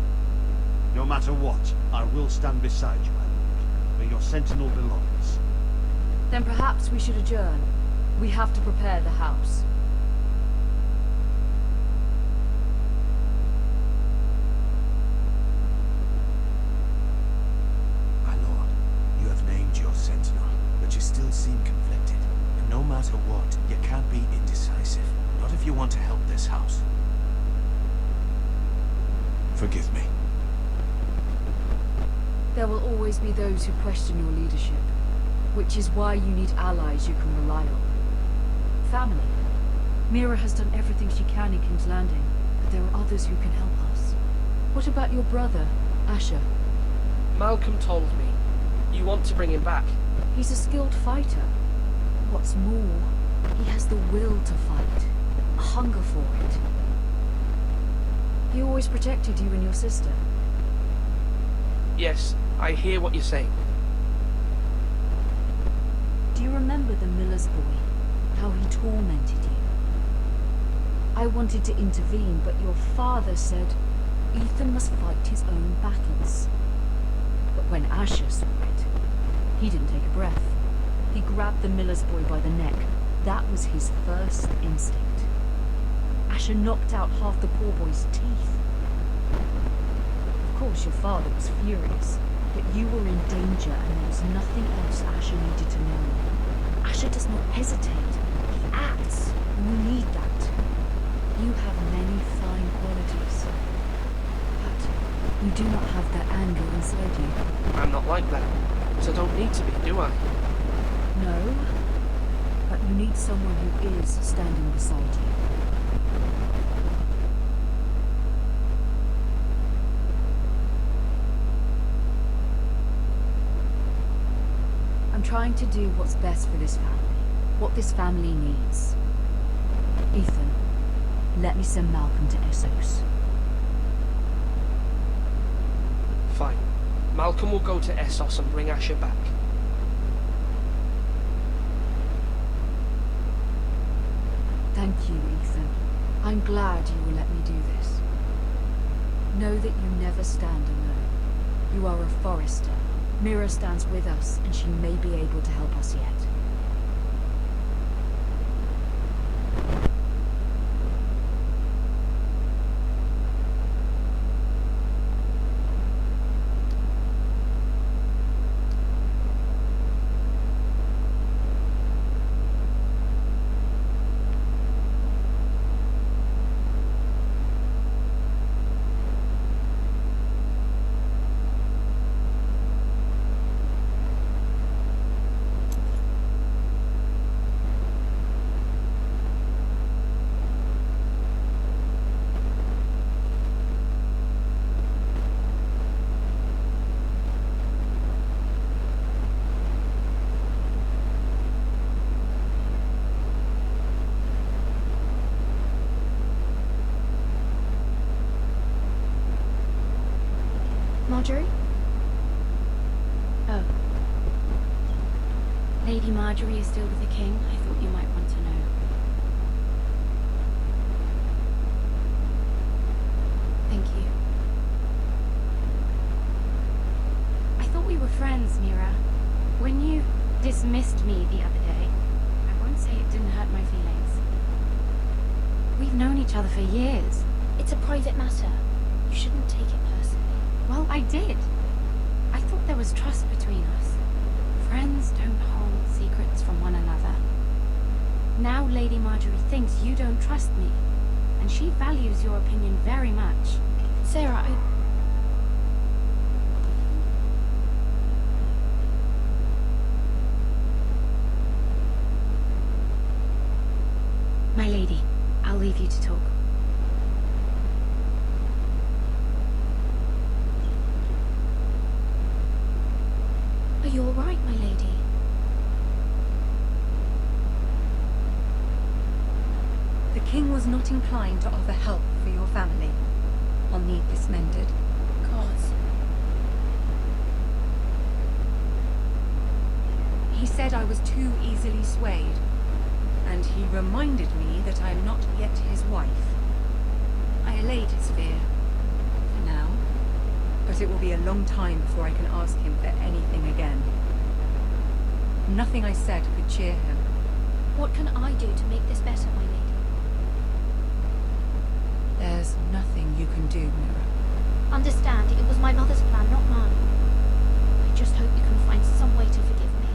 No matter what, I will stand beside you, my lord, where your sentinel belongs.
Then perhaps we should adjourn. We have to prepare the house.
My lord, you have named your sentinel, but you still seem conflicted. And no matter what, you can't be indecisive. Not if you want to help this house.
Forgive me.
There will always be those who question your leadership, which is why you need allies you can rely on. Family. Mira has done everything she can in King's Landing, but there are others who can help us. What about your brother, Asher?
Malcolm told me. You want to bring him back.
He's a skilled fighter. What's more, he has the will to fight, a hunger for it. He always protected you and your sister.
Yes, I hear what you're saying.
Do you remember the miller's boy? How he tormented you? I wanted to intervene, but your father said Ethan must fight his own battles. But when Asher saw it, he didn't take a breath. He grabbed the miller's boy by the neck. That was his first instinct. Asher knocked out half the poor boy's teeth. Of course, your father was furious, but you were in danger and there was nothing else Asher needed to know. Asher does not hesitate. He acts, and we need that. You have many fine qualities, but you do not have that anger inside you.
I'm not like that, so don't need to be, do I?
No, but you need someone who is standing beside you. I'm trying to do what's best for this family, what this family needs. Ethan, let me send Malcolm to Essos.
Fine. Malcolm will go to Essos and bring Asher back.
Thank you, Ethan. I'm glad you will let me do this. Know that you never stand alone. You are a Forester. Mira stands with us, and she may be able to help us yet.
Marjorie? Oh. Lady Marjorie is still with the king. I thought you might want to know. Thank you. I thought we were friends, Mira. When you dismissed me the other day, I won't say it didn't hurt my feelings. We've known each other for years.
It's a private matter. You shouldn't take it personally.
Well, I did. I thought there was trust between us. Friends don't hold secrets from one another. Now Lady Marjorie thinks you don't trust me, and she values your opinion very much.
Sarah,
My lady, I'll leave you to talk.
are you all right, my lady?
was not inclined to offer help for your family. I'll need this mended.
Gods.
He said I was too easily swayed, and he reminded me that I am not yet his wife. I allayed his fear, for now, but it will be a long time before I can ask him for anything again. Nothing I said could cheer him.
What can I do to make this better, my lady?
There's nothing you can do, Mira.
Understand, it was my mother's plan, not mine. I just hope you can find some way to forgive me.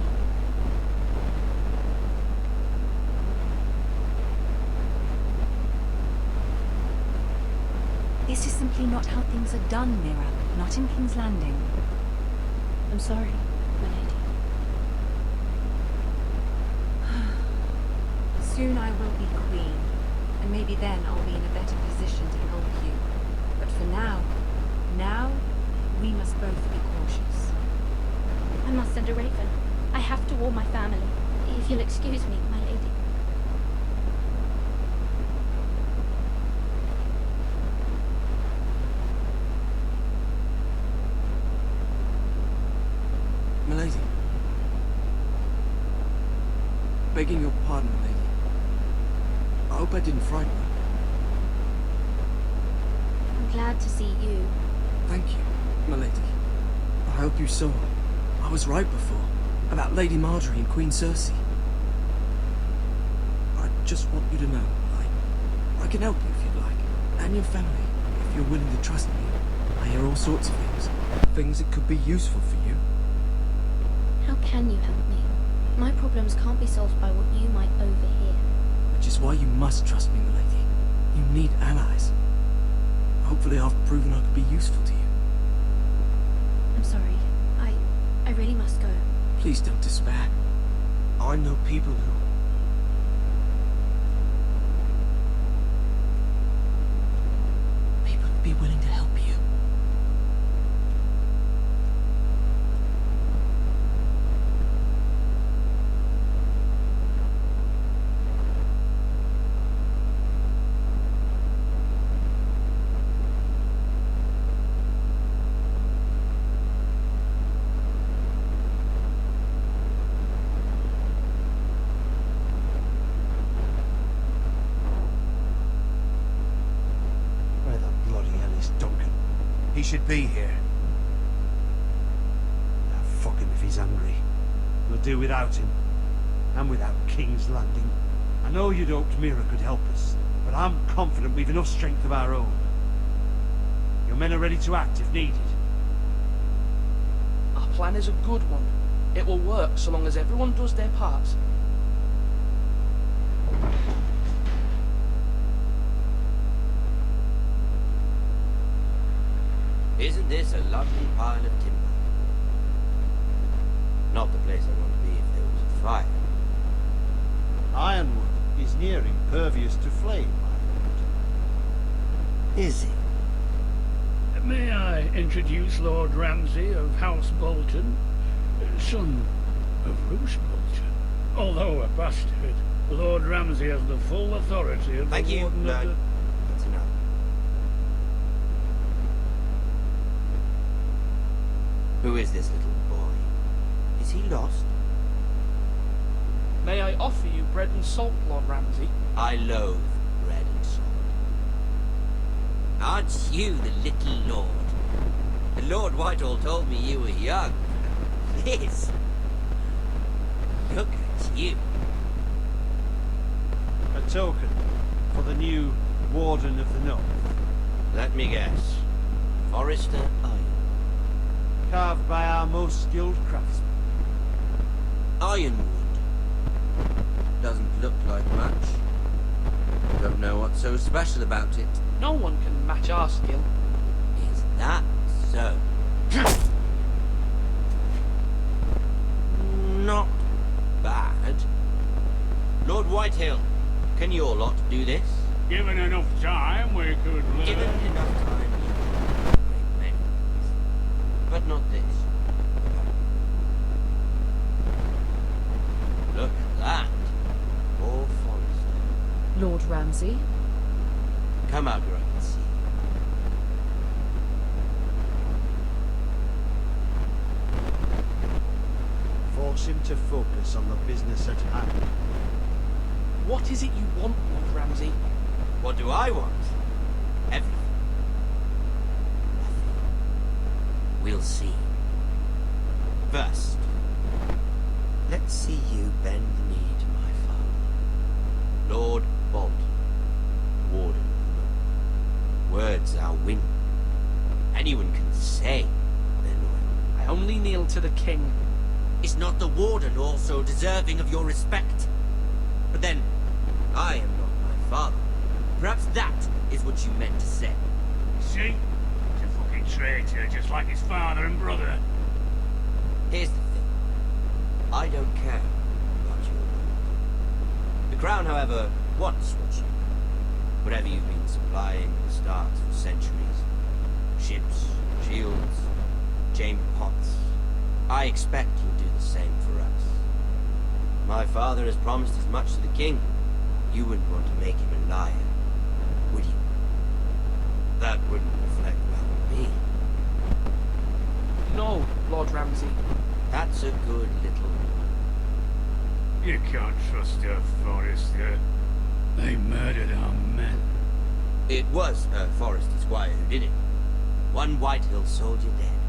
This is simply not how things are done, Mira. Not in King's Landing.
I'm sorry, my lady.
Soon I will be queen, and maybe then I'll be in a better position to help you. But for now, we must both be cautious.
I must send a raven. I have to warn my family. If you'll excuse me, my lady.
Milady. Begging your pardon, milady. I hope I didn't frighten you.
I'm glad to see you.
Thank you, milady. I hope you saw. I was right before. About Lady Marjorie and Queen Cersei. I just want you to know, I can help you if you'd like. And your family, if you're willing to trust me. I hear all sorts of things. Things that could be useful for you.
How can you help me? My problems can't be solved by what you might overhear.
Which is why you must trust me, milady. You need allies. Hopefully I've proven I could be useful to you.
I'm sorry. I really must go.
Please don't despair. I know people who'd be willing to help you.
He should be here. Now, fuck him if he's hungry. We'll do without him. And without King's Landing. I know you'd hoped Mira could help us, but I'm confident we've enough strength of our own. Your men are ready to act if needed.
Our plan is a good one. It will work so long as everyone does their part.
Isn't this a lovely pile of timber? Not the place I want to be if there was a fire.
Ironwood is near impervious to flame, my lord.
Is it?
May I introduce Lord Ramsay of House Bolton, son of Roose Bolton? Although a bastard, Lord Ramsay has the full authority of the Warden of the...
That's enough. Who is this little boy? Is he lost?
May I offer you bread and salt, Lord Ramsay?
I loathe bread and salt. Aren't you the little lord? The Lord Whitehall told me you were young. Liz! Look at you.
A token for the new Warden of the North.
Let me guess. Forrester Iron.
Carved by our most skilled craftsmen.
Ironwood. Doesn't look like much. Don't know what's so special about it.
No one can match our skill.
Is that so? Not bad. Lord Whitehill, can your lot do this?
Given enough time, we could learn.
Given enough time, you could great many things. But not this. Look at that. Poor Forrester.
Lord Ramsay,
Come out where I can see.
Force him to focus on the business at hand.
What is it you want, Lord Ramsay?
What do I want? Everything. Nothing. We'll see. First, let's see you bend the knee to my father, Lord Bolton, Warden of the North. Words are wind. Anyone can say they're loyal.
I only kneel to the king.
Is not the Warden also deserving of your respect? But then, I am not my father. Perhaps that is what you meant to say.
See? He's a fucking traitor, just like his father and brother.
Here's the thing. I don't care about your lord. The crown, however, wants what you. Whatever you've been supplying the stars for centuries. Ships, shields, chamber pots. I expect you'll do the same for us. My father has promised as much to the king. You wouldn't want to make him a liar, would you? That wouldn't reflect well on me.
No, Lord Ramsay.
That's a good little...
You can't trust her, Forrester. They murdered our men.
It was a Forrester squire who did it. One Whitehill soldier dead.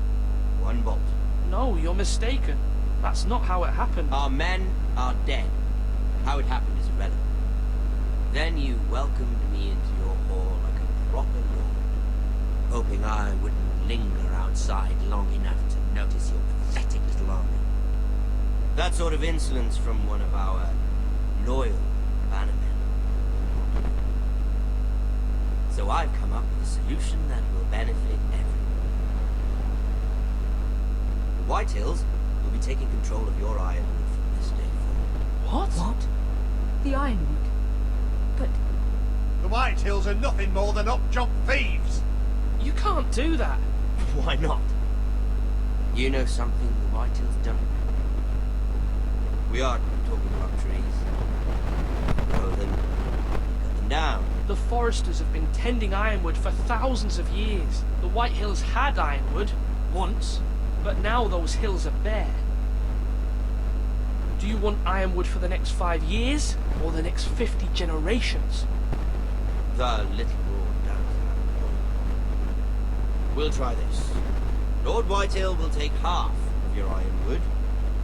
One Bolton.
No, you're mistaken. That's not how it happened.
Our men are dead. How it happened is irrelevant. Then you welcomed me into your hall like a proper lord, hoping I wouldn't linger outside long enough to notice your pathetic little army. That sort of insolence from one of our loyal bannermen. So I've come up with a solution that will benefit everyone. The Whitehills will be taking control of your ironwood from this day forward.
What? The ironwood? But...
The Whitehills are nothing more than up-jump thieves!
You can't do that.
Why not? You know something the Whitehills don't? We are talking about trees. Grow them, cut them down.
The Foresters have been tending ironwood for thousands of years. The Whitehills had ironwood, once, but now those hills are bare. Do you want ironwood for the next 5 years, or the next 50 generations?
The little lord down there. We'll try this. Lord Whitehill will take half of your ironwood,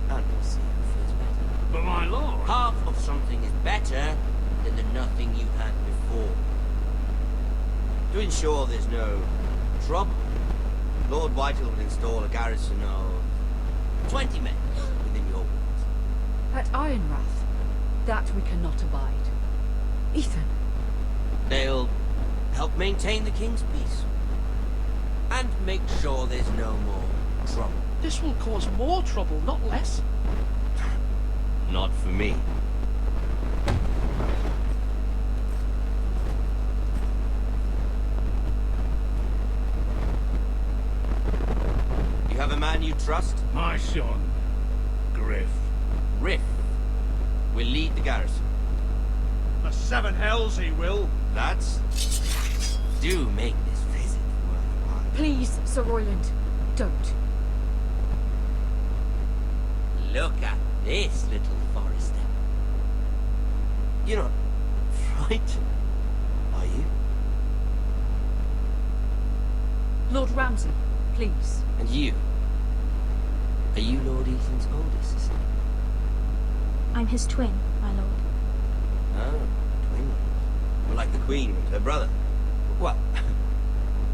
and we'll see who feels better.
But my lord...
Half of something is better than the nothing you had before. To ensure there's no trouble, Lord Whitehill will install a garrison of 20 men within your walls.
At Ironrath, that we cannot abide. Ethan.
They'll help maintain the king's peace. And make sure there's no more trouble.
This will cause more trouble, not less.
Not for me. You have a man you trust?
My son, Griff.
Griff will lead the garrison.
The seven hells he will.
That's... Do make this visit worthwhile.
Please, Sir Royland, don't.
Look at this, little Forrester. You're not frightened, are you?
Lord Ramsay, please.
And you? Are you Lord Ethan's older sister?
I'm his twin, my lord.
Oh, twin. Well, like the Queen and her brother. Well,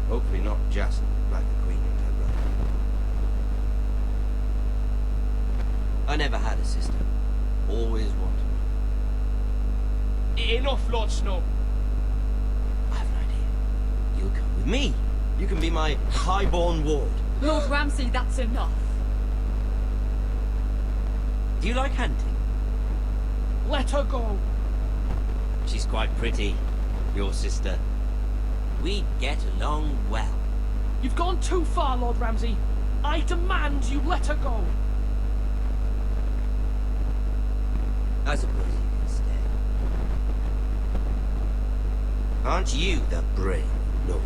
hopefully not just like the Queen and her brother. I never had a sister. Always wanted one.
Enough, Lord Snow.
I have an idea. You'll come with me. You can be my highborn ward.
Lord Ramsay, that's enough.
Do you like hunting?
Let her go.
She's quite pretty, your sister. We'd get along well.
You've gone too far, Lord Ramsay. I demand you let her go.
I suppose you can stay. Aren't you the brave Lord?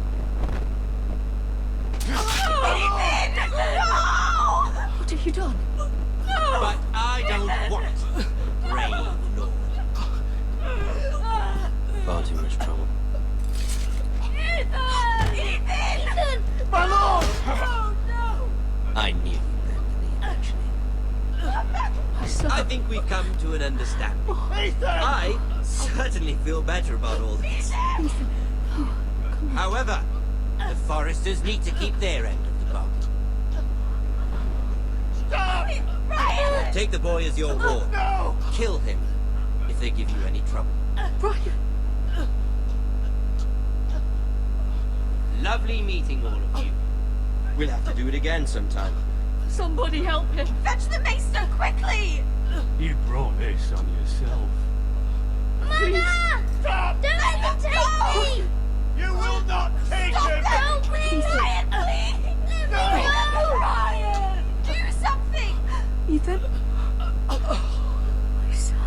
What have you done?
But I don't want brave Lord. Far too much trouble.
Ethan! My lord! Oh, no!
I knew that, actually. I think we've come to an understanding.
Ethan!
I certainly feel better about all this. However, the Foresters need to keep their end of the bargain.
Stop! Ryan!
Take the boy as your ward.
No!
Kill him if they give you any trouble.
Ryan!
Lovely meeting all of you. We'll have to do it again sometime.
Somebody help him!
Fetch the maester quickly!
You brought this on yourself.
Mother!
Stop!
Don't let him take me!
You will not take him!
Help me! Ryan, please! Let me go! Ryan! Do something!
Ethan? My son.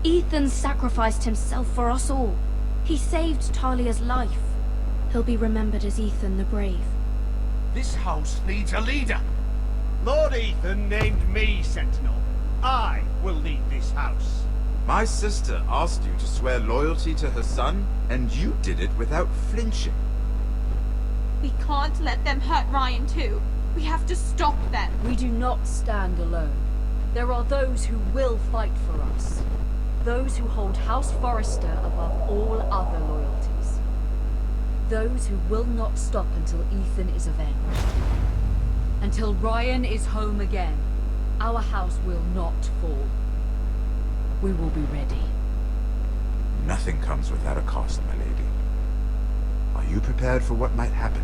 Ethan sacrificed himself for us all. He saved Talia's life. He'll be remembered as Ethan the Brave.
This house needs a leader.
Lord Ethan named me Sentinel. I will lead this house.
My sister asked you to swear loyalty to her son, and you did it without flinching.
We can't let them hurt Ryan too. We have to stop them.
We do not stand alone. There are those who will fight for us. Those who hold House Forrester above all other loyalties. Those who will not stop until Ethan is avenged. Until Ryan is home again, our house will not fall. We will be ready.
Nothing comes without a cost, my lady. Are you prepared for what might happen?